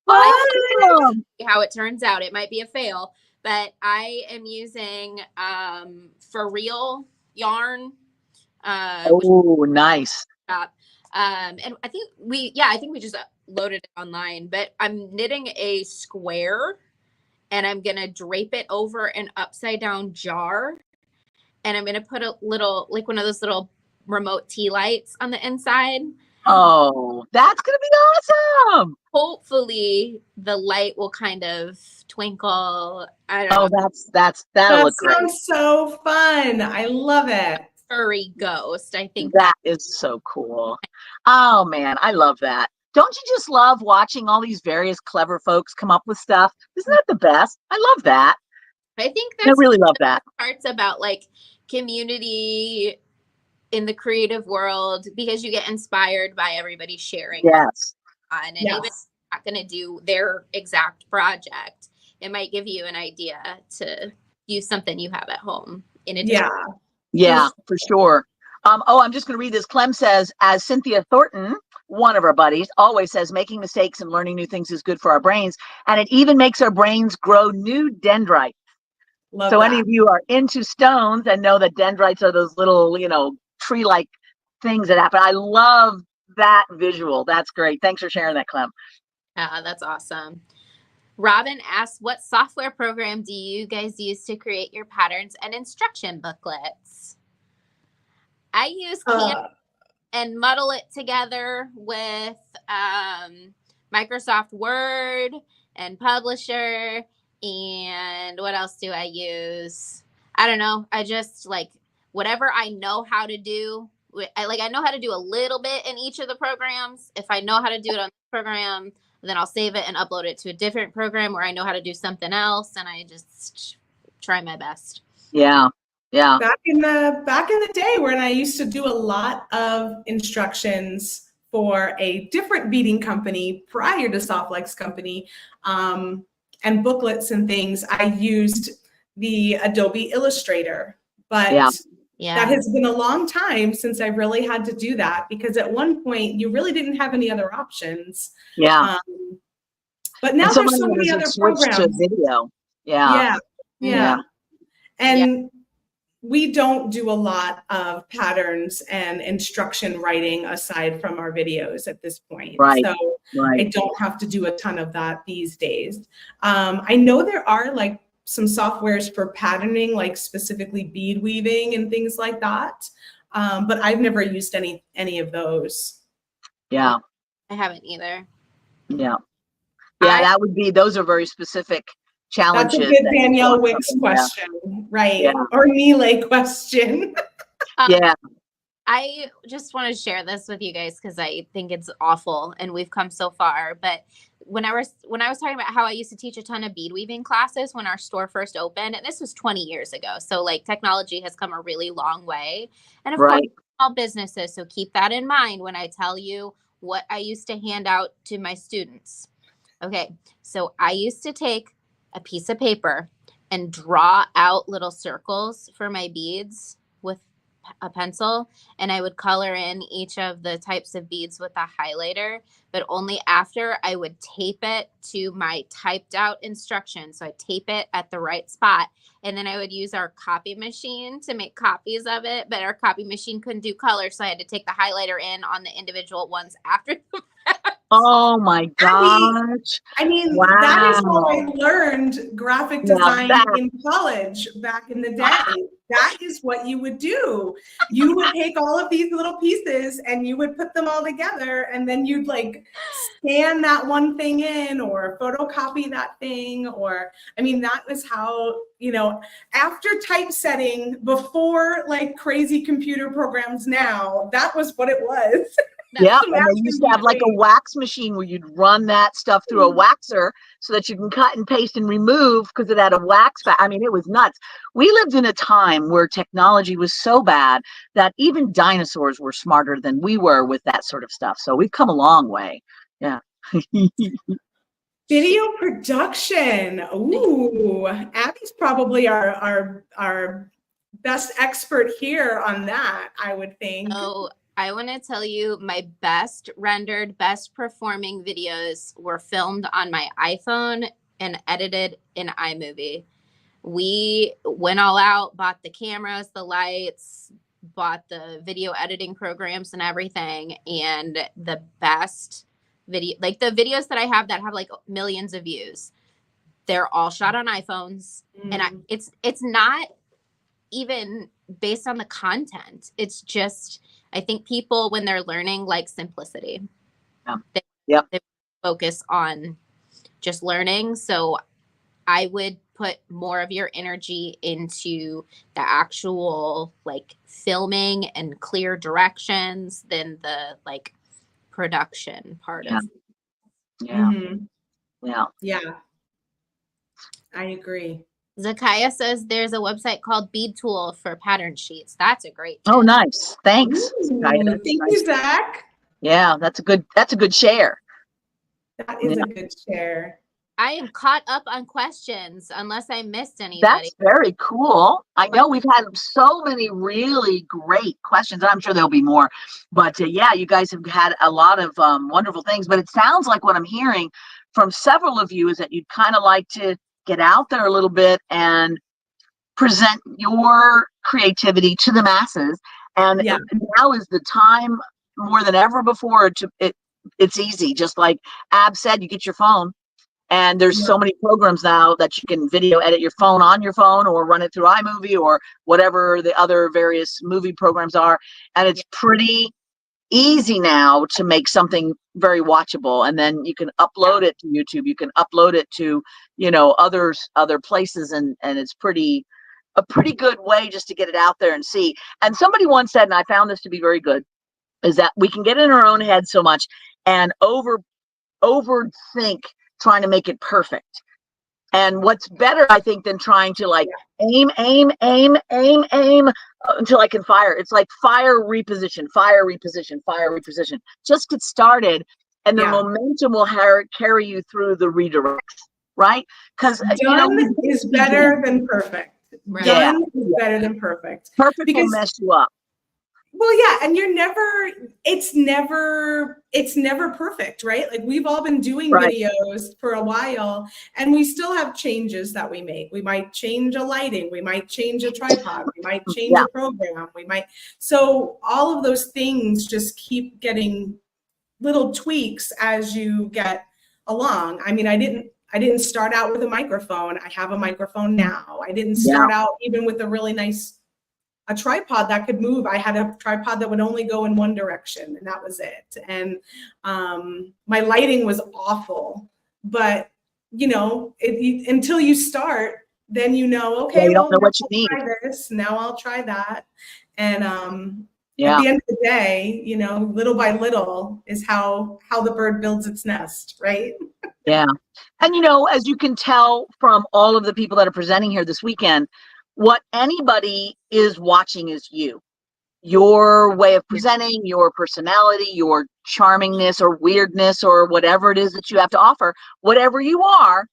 Awesome. How it turns out. It might be a fail, but I am using for real yarn. Oh, nice. And I think we just loaded it online, but I'm knitting a square and I'm going to drape it over an upside down jar. And I'm going to put a little, like one of those little remote tea lights on the inside. Oh, that's going to be awesome. Hopefully the light will kind of twinkle. I don't know. That'll look great. That sounds so fun. I love it. Furry ghost. I think that is so cool. Oh man, I love that. Don't you just love watching all these various clever folks come up with stuff? Isn't that the best? I love that. I think that's I really love that. Parts about like community in the creative world, because you get inspired by everybody sharing. Yes. And even if you're not going to do their exact project, it might give you an idea to use something you have at home in addition. Yeah, for sure. I'm just going to read this. Clem says, as Cynthia Thornton, one of our buddies, always says, making mistakes and learning new things is good for our brains. And it even makes our brains grow new dendrites. Love that. Any of you are into stones and know that dendrites are those little, tree-like things that happen. I love that visual. That's great. Thanks for sharing that, Clem. That's awesome. Robin asks, what software program do you guys use to create your patterns and instruction booklets? I use Canva and muddle it together with Microsoft Word and Publisher. And what else do I use? I don't know. I just like whatever I know how to do. I know how to do a little bit in each of the programs. If I know how to do it on the program, then I'll save it and upload it to a different program where I know how to do something else, and I just try my best. Yeah. Back in the day when I used to do a lot of instructions for a different beading company prior to Softlex Company, and booklets and things, I used the Adobe Illustrator, but that has been a long time since I really had to do that, because at one point you really didn't have any other options. But now there's so many other programs. To video. And we don't do a lot of patterns and instruction writing aside from our videos at this point. So I don't have to do a ton of that these days. I know there are like some softwares for patterning, like specifically bead weaving and things like that. But I've never used any of those. I haven't either. Those are very specific challenges. That's a good Danielle Wicks question, right? Or Nile question. I just want to share this with you guys because I think it's awful and we've come so far. But when I was talking about how I used to teach a ton of bead weaving classes when our store first opened, and this was 20 years ago. So like technology has come a really long way. And of course, small businesses. So keep that in mind when I tell you what I used to hand out to my students. Okay. So I used to take a piece of paper and draw out little circles for my beads with a pencil, and I would color in each of the types of beads with a highlighter, but only after I would tape it to my typed out instructions. So I tape it at the right spot, and then I would use our copy machine to make copies of it, but our copy machine couldn't do color, so I had to take the highlighter in on the individual ones after the fact. Oh my I gosh. I mean, that is how I Wow. learned graphic Now design that, in college back in the day. That is what you would do. You would take all of these little pieces and you would put them all together, and then you'd like scan that one thing in or photocopy that thing. Or, I mean, that was how, after typesetting, before like crazy computer programs now, that was what it was. That's yeah, Just and they used to have like a mass-producing. wax machine where you'd run that stuff through a waxer so that you can cut and paste and remove because it had a wax. I mean, it was nuts. We lived in a time where technology was so bad that even dinosaurs were smarter than we were with that sort of stuff. So we've come a long way. Yeah. Video production. Ooh, Abby's probably our best expert here on that, I would think. So I want to tell you my best rendered, best performing videos were filmed on my iPhone and edited in iMovie. We went all out, bought the cameras, the lights, bought the video editing programs and everything. And the best video, like the videos that I have that have like millions of views, they're all shot on iPhones. And it's not even based on the content. It's just, I think people, when they're learning, like simplicity. Yeah. They focus on just learning. So I would put more of your energy into the actual like filming and clear directions than the like production part Yeah. of. Yeah. Yeah. Yeah, I agree. Zakaya says there's a website called Bead Tool for pattern sheets. That's a great tip. Oh, nice. Thanks. Ooh, That's thank nice. you, Zach. Yeah, that's a good share. That is Yeah. a good share. I am caught up on questions unless I missed anybody. That's very cool. I know we've had so many really great questions. I'm sure there'll be more, but yeah, you guys have had a lot of wonderful things. But it sounds like what I'm hearing from several of you is that you'd kind of like to get out there a little bit and present your creativity to the masses. And Yeah. now is the time more than ever before it's easy. Just like Ab said, you get your phone. And there's so many programs now that you can video edit your phone on your phone or run it through iMovie or whatever the other various movie programs are. And it's pretty easy now to make something very watchable. And then you can upload it to YouTube. You can upload it to, other places. And it's a pretty good way just to get it out there and see. And somebody once said, and I found this to be very good, is that we can get in our own head so much and overthink trying to make it perfect. And what's better, I think, than trying to like aim until I can fire. It's like fire, reposition. Just get started, and the momentum will carry you through the redirects, right? Because done is better than perfect. Right. Done is better than perfect. Perfect will mess you up. Well, yeah, and it's never perfect, right? Like we've all been doing videos for a while and we still have changes that we make. We might change a lighting, we might change a tripod, we might change a program, so all of those things just keep getting little tweaks as you get along. I mean, I didn't start out with a microphone. I have a microphone now. I didn't start out even with a tripod that could move. I had a tripod that would only go in one direction, and that was it. And my lighting was awful, but until you start, then okay, you don't know what you need. Try this. Now I'll try that. And at the end of the day, little by little is how the bird builds its nest, right? Yeah. And as you can tell from all of the people that are presenting here this weekend, what anybody is watching is your way of presenting, your personality, your charmingness or weirdness or whatever it is that you have to offer. Whatever you are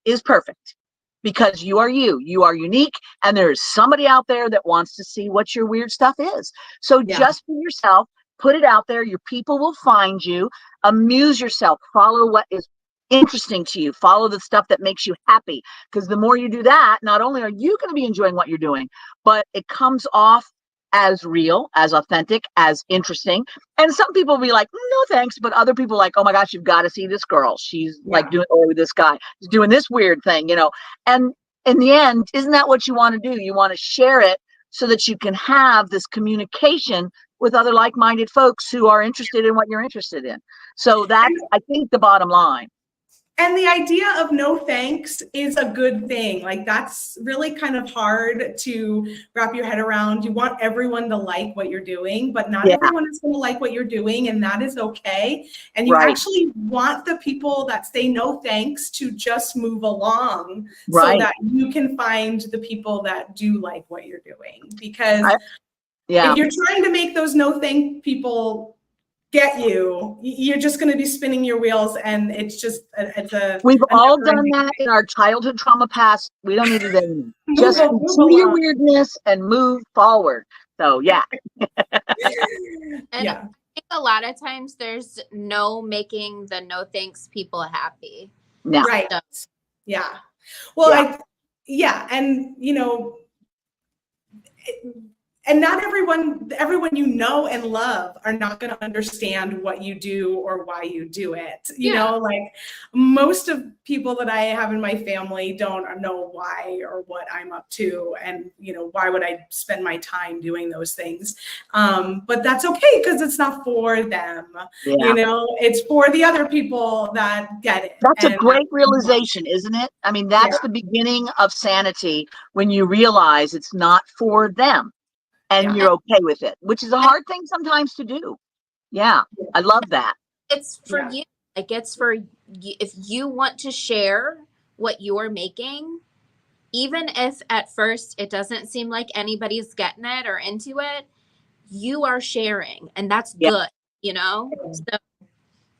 is perfect because you are unique, and there's somebody out there that wants to see what your weird stuff is. So just be yourself, put it out there. Your people will find you. Amuse yourself. Follow what is interesting to you. Follow the stuff that makes you happy, because the more you do that, not only are you going to be enjoying what you're doing, but it comes off as real, as authentic, as interesting. And some people will be like, no thanks, but other people are like, oh my gosh, you've got to see this girl. She's like doing, or this guy is doing this weird thing, you know. And in the end, isn't that what you want to do? You want to share it so that you can have this communication with other like-minded folks who are interested in what you're interested in. So that's, I think, the bottom line. And the idea of no thanks is a good thing. Like, that's really kind of hard to wrap your head around. You want everyone to like what you're doing, but not everyone is going to like what you're doing, and that is okay. And you actually want the people that say no thanks to just move along so that you can find the people that do like what you're doing. Because if you're trying to make those no thank people get you, you're just going to be spinning your wheels, and it's just we've all done that in our childhood trauma past. We don't need it anymore. Just see your weirdness and move forward. So and I think a lot of times there's no making the no thanks people happy. Right. So, well, and you know, and not everyone you know and love are not going to understand what you do or why you do it. You know, like most of people that I have in my family don't know why or what I'm up to, and you know, why would I spend my time doing those things? But that's okay, because it's not for them. You know, it's for the other people that get it. That's a great realization, isn't it? I mean, that's the beginning of sanity, when you realize it's not for them. And you're okay with it, which is a hard thing sometimes to do. Yeah, I love that. It's for you. Like, it's for you. If you want to share what you're making, even if at first it doesn't seem like anybody's getting it or into it, you are sharing, and that's good, you know? So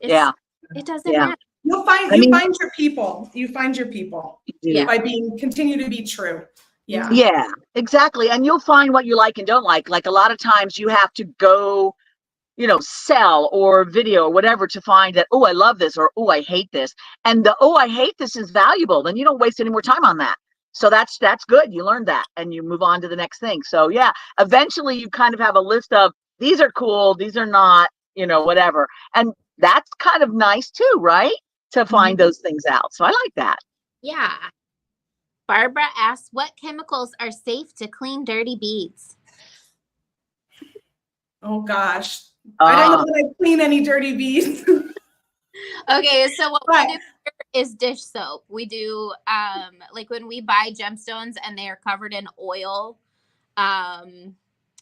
it doesn't matter. You find your people. You find your people by continue to be true. Yeah, exactly. And you'll find what you like and don't like. Like, a lot of times you have to go, you know, sell or video or whatever to find that, oh, I love this, or oh, I hate this. And the, oh, I hate this is valuable. Then you don't waste any more time on that. So that's good. You learn that and you move on to the next thing. So eventually you kind of have a list of, these are cool, these are not, you know, whatever. And that's kind of nice too, right? To find those things out. So I like that. Yeah. Barbara asks, what chemicals are safe to clean dirty beads? Oh gosh. I don't know that I clean any dirty beads. Okay, so what we do here is dish soap. We do like when we buy gemstones and they are covered in oil,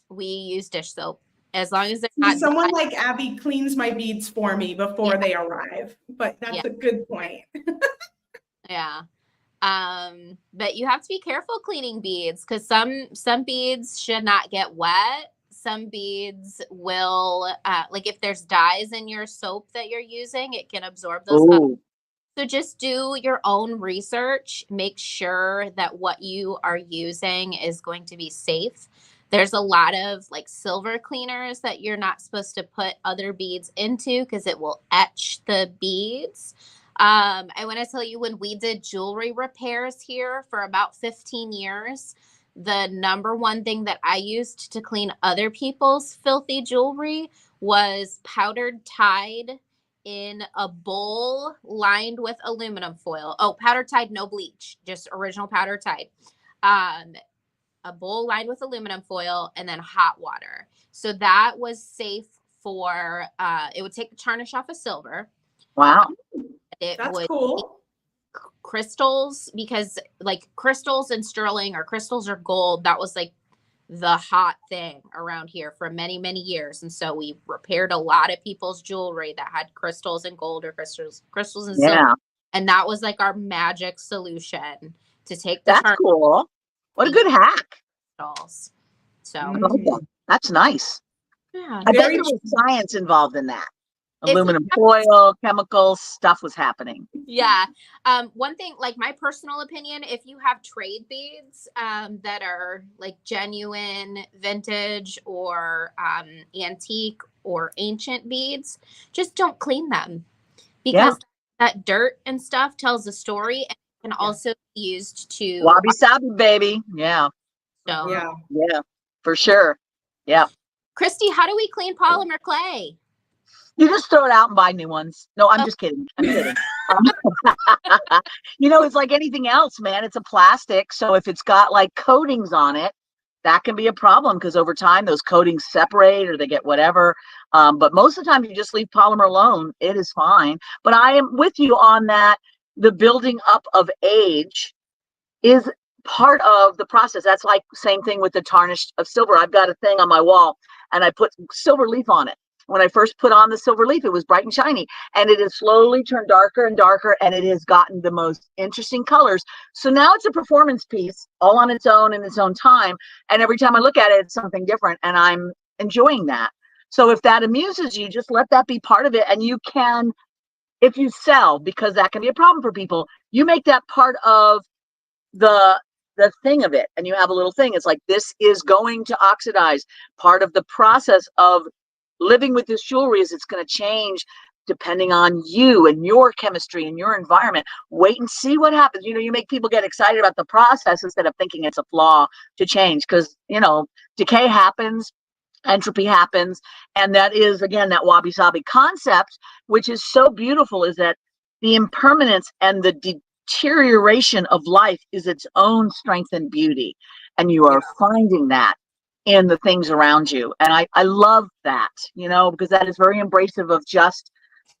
we use dish soap. As long as they're not someone like Abby cleans my beads for me before they arrive. But that's a good point. But you have to be careful cleaning beads, because some beads should not get wet. Some beads will, like if there's dyes in your soap that you're using, it can absorb those. So just do your own research. Make sure that what you are using is going to be safe. There's a lot of like silver cleaners that you're not supposed to put other beads into, because it will etch the beads. I want to tell you, when we did jewelry repairs here for about 15 years, the number one thing that I used to clean other people's filthy jewelry was powdered Tide in a bowl lined with aluminum foil. Oh, powdered Tide, no bleach, just original powdered Tide. A bowl lined with aluminum foil, and then hot water. So that was safe for, it would take the tarnish off of silver. Wow. That's cool. Crystals, because like crystals and sterling, or crystals or gold, that was like the hot thing around here for many, many years. And so we repaired a lot of people's jewelry that had crystals and gold, or crystals and silver. And that was like our magic solution to take the That's cool. What a good hack. Crystals. So that's nice. Yeah. I bet there was science involved in that. Aluminum foil, chemicals, stuff was happening. Yeah. One thing, like my personal opinion, if you have trade beads that are like genuine, vintage, or antique or ancient beads, just don't clean them, because that dirt and stuff tells a story, and can also be used to wabi sabi, baby. Yeah. So yeah, for sure. Yeah. Christy, how do we clean polymer clay? You just throw it out and buy new ones. No, I'm just kidding. I'm kidding. It's like anything else, man. It's a plastic. So if it's got like coatings on it, that can be a problem because over time those coatings separate or they get whatever. But most of the time, if you just leave polymer alone, it is fine. But I am with you on that. The building up of age is part of the process. That's like same thing with the tarnish of silver. I've got a thing on my wall and I put silver leaf on it. When I first put on the silver leaf, it was bright and shiny, and it has slowly turned darker and darker, and it has gotten the most interesting colors. So now it's a performance piece all on its own in its own time. And every time I look at it, it's something different, and I'm enjoying that. So if that amuses you, just let that be part of it. And you can, if you sell, because that can be a problem for people, you make that part of the thing of it, and you have a little thing. It's like, this is going to oxidize. Part of the process of living with this jewelry is it's going to change depending on you and your chemistry and your environment. Wait and see what happens. You make people get excited about the process instead of thinking it's a flaw to change, because decay happens, entropy happens. And that is, again, that wabi-sabi concept, which is so beautiful, is that the impermanence and the deterioration of life is its own strength and beauty. And you are finding that in the things around you. And I love that, because that is very embracive of just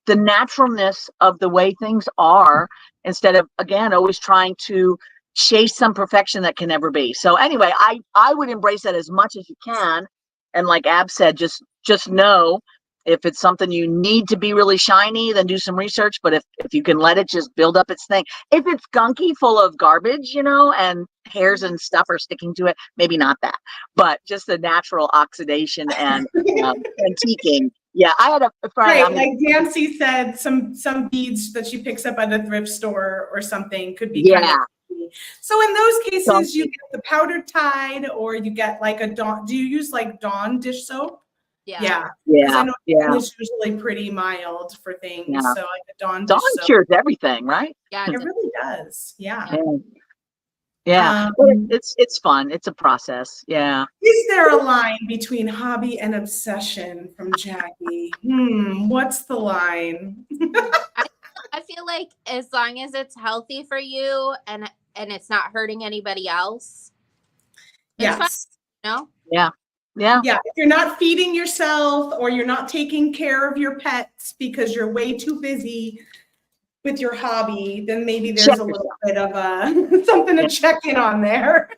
the naturalness of the way things are, instead of, again, always trying to chase some perfection that can never be. So anyway, I would embrace that as much as you can. And like Ab said, just know, if it's something you need to be really shiny, then do some research. But if you can let it just build up its thing. If it's gunky, full of garbage, and hairs and stuff are sticking to it, maybe not that. But just the natural oxidation and antiquing. Yeah, I had a friend. Right, like Nancy said, some beads that she picks up at a thrift store or something could be kind of. So in those cases, you get the powdered Tide, or you get like a Dawn. Do you use like Dawn dish soap? Yeah. Because I know Dawn is usually pretty mild for things. Yeah. So like a Dawn dish soap cures everything, right? Yeah, it really does. Yeah. It's fun. It's a process. Yeah. Is there a line between hobby and obsession from Jackie? What's the line? I feel like as long as it's healthy for you and it's not hurting anybody else. Yes. Fun, Yeah. If you're not feeding yourself, or you're not taking care of your pets because you're way too busy with your hobby, then maybe there's a little bit of something to check in on there.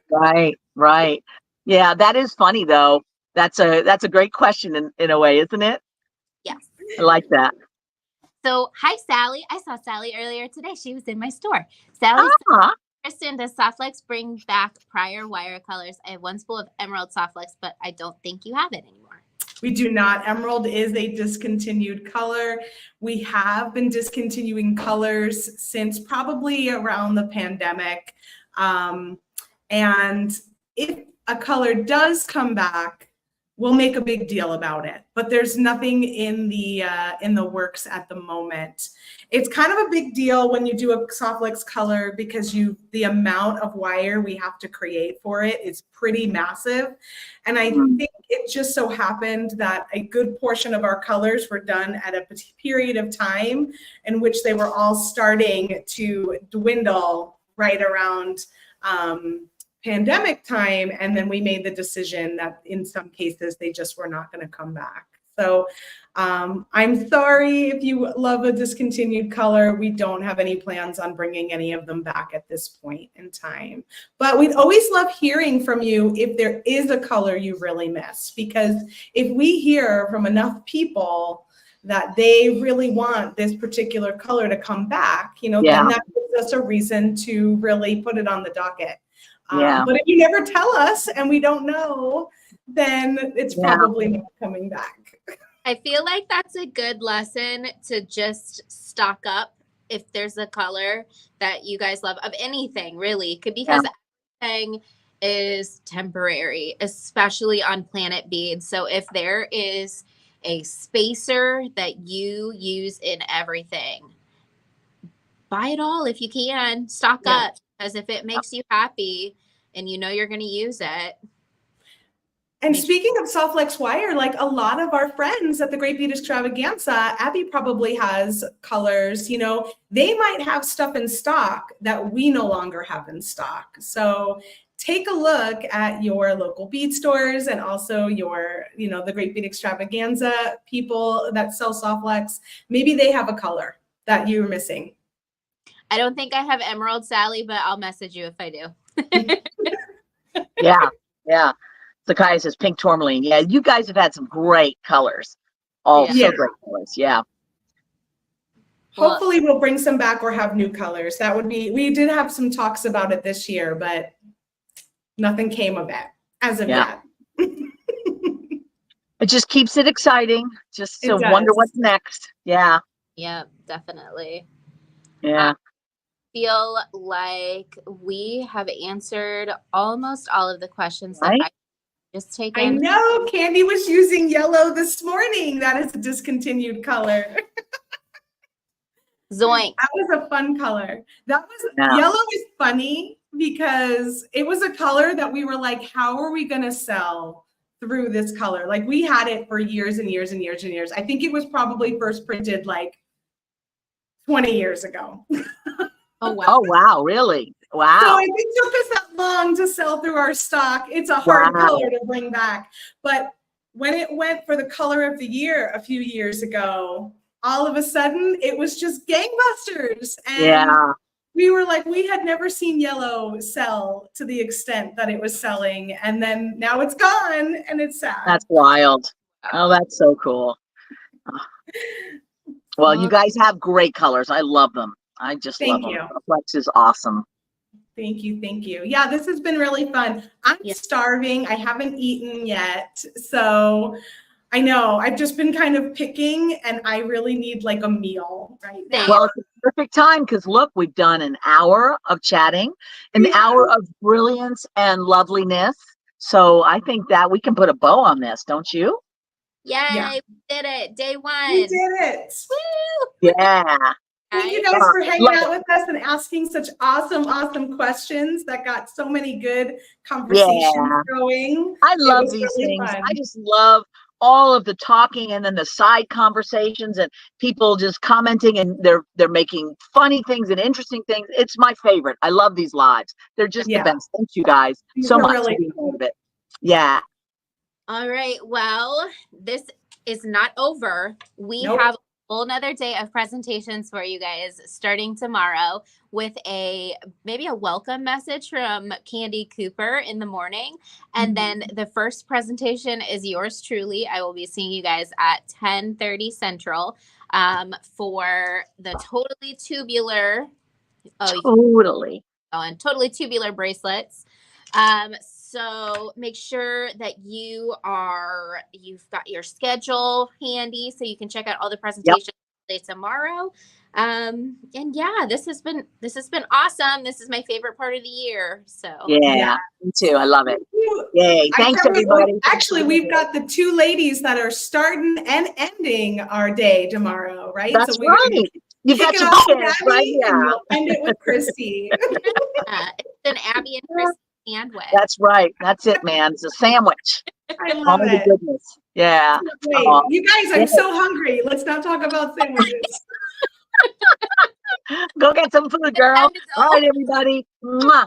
Right. Yeah, that is funny though. That's a great question in a way, isn't it? Yes. I like that. So, hi, Sally. I saw Sally earlier today. She was in my store. Sally said, Kristen, does Softlex bring back prior wire colors? I have one spool of Emerald Softlex, but I don't think you have it anymore. We do not. Emerald is a discontinued color. We have been discontinuing colors since probably around the pandemic. And if a color does come back, we'll make a big deal about it. But there's nothing in the works at the moment. It's kind of a big deal when you do a Softlex color, because the amount of wire we have to create for it is pretty massive. And I think it just so happened that a good portion of our colors were done at a period of time in which they were all starting to dwindle right around pandemic time. And then we made the decision that in some cases they just were not going to come back. So I'm sorry if you love a discontinued color. We don't have any plans on bringing any of them back at this point in time. But we'd always love hearing from you if there is a color you really miss, because if we hear from enough people that they really want this particular color to come back, then that gives us a reason to really put it on the docket. But if you never tell us and we don't know, then it's probably not coming back. I feel like that's a good lesson to just stock up if there's a color that you guys love of anything, really, because everything is temporary, especially on planet beads. So if there is a spacer that you use in everything, buy it all if you can. Stock up, because if it makes you happy and you know you're going to use it. And speaking of Soft Flex wire, like a lot of our friends at the Great Bead Extravaganza, Abby probably has colors, you know, they might have stuff in stock that we no longer have in stock. So take a look at your local bead stores and also your, you know, the Great Bead Extravaganza people that sell Soft Flex. Maybe they have a color that you're missing. I don't think I have Emerald Sally, but I'll message you if I do. Yeah, yeah. Zakiah says pink tourmaline. Yeah, you guys have had some great colors. Oh, Yeah. so great colors. Yeah. Hopefully we'll bring some back or have new colors. That would be, we did have some talks about it this year, but nothing came of it as of yet. It just keeps it exciting. Just to It does. wonder what's next. Yeah. Yeah, definitely. Yeah. Feel like we have answered almost all of the questions Right? that I just taken. I know Candy was using yellow this morning. That is a discontinued color. Zoink. That was a fun color. Yellow is funny because it was a color that we were like, how are we going to sell through this color? Like we had it for years and years and years and years. I think it was probably first printed like 20 years ago. Oh, wow. Oh, wow. Really? Wow. So it took us that long to sell through our stock. It's a hard color to bring back. But when it went for the color of the year a few years ago, all of a sudden it was just gangbusters. And we were like, we had never seen yellow sell to the extent that it was selling. And then now it's gone and it's sad. That's wild. Oh, that's so cool. Well, you guys have great colors. I love them. I just love them. Flex is awesome. Thank you. Thank you. Yeah, this has been really fun. I'm starving. I haven't eaten yet. So I know I've just been kind of picking and I really need like a meal right now. Well, it's a perfect time because look, we've done an hour of chatting, an hour of brilliance and loveliness. So I think that we can put a bow on this, don't you? Yay, we did it. Day one. We did it. Woo! Yeah. Thank you guys for hanging out with us and asking such awesome, awesome questions that got so many good conversations going. I love these things. Fun. I just love all of the talking and then the side conversations and people just commenting and they're making funny things and interesting things. It's my favorite. I love these lives. They're just the best. Thank you guys so much for being part of it. Yeah. All right. Well, this is not over. We have whole another day of presentations for you guys starting tomorrow with maybe a welcome message from Candy Cooper in the morning. And then the first presentation is yours truly. I will be seeing you guys at 10:30 Central for the totally tubular. Totally tubular bracelets. So make sure that you've got your schedule handy so you can check out all the presentations tomorrow. And yeah, this has been awesome. This is my favorite part of the year. So yeah, me too. I love it. Yay. Thanks everybody. Actually, we've got the two ladies that are starting and ending our day tomorrow, right? That's right. You've got your bookends right here. And we'll end it with Christy. It's an Abby and Christy sandwich. That's right. That's it, man. It's a sandwich. I love it. Goodness. Yeah. Wait, you guys, I'm so hungry. Let's not talk about sandwiches. Go get some food, girl. All right, everybody. Bye.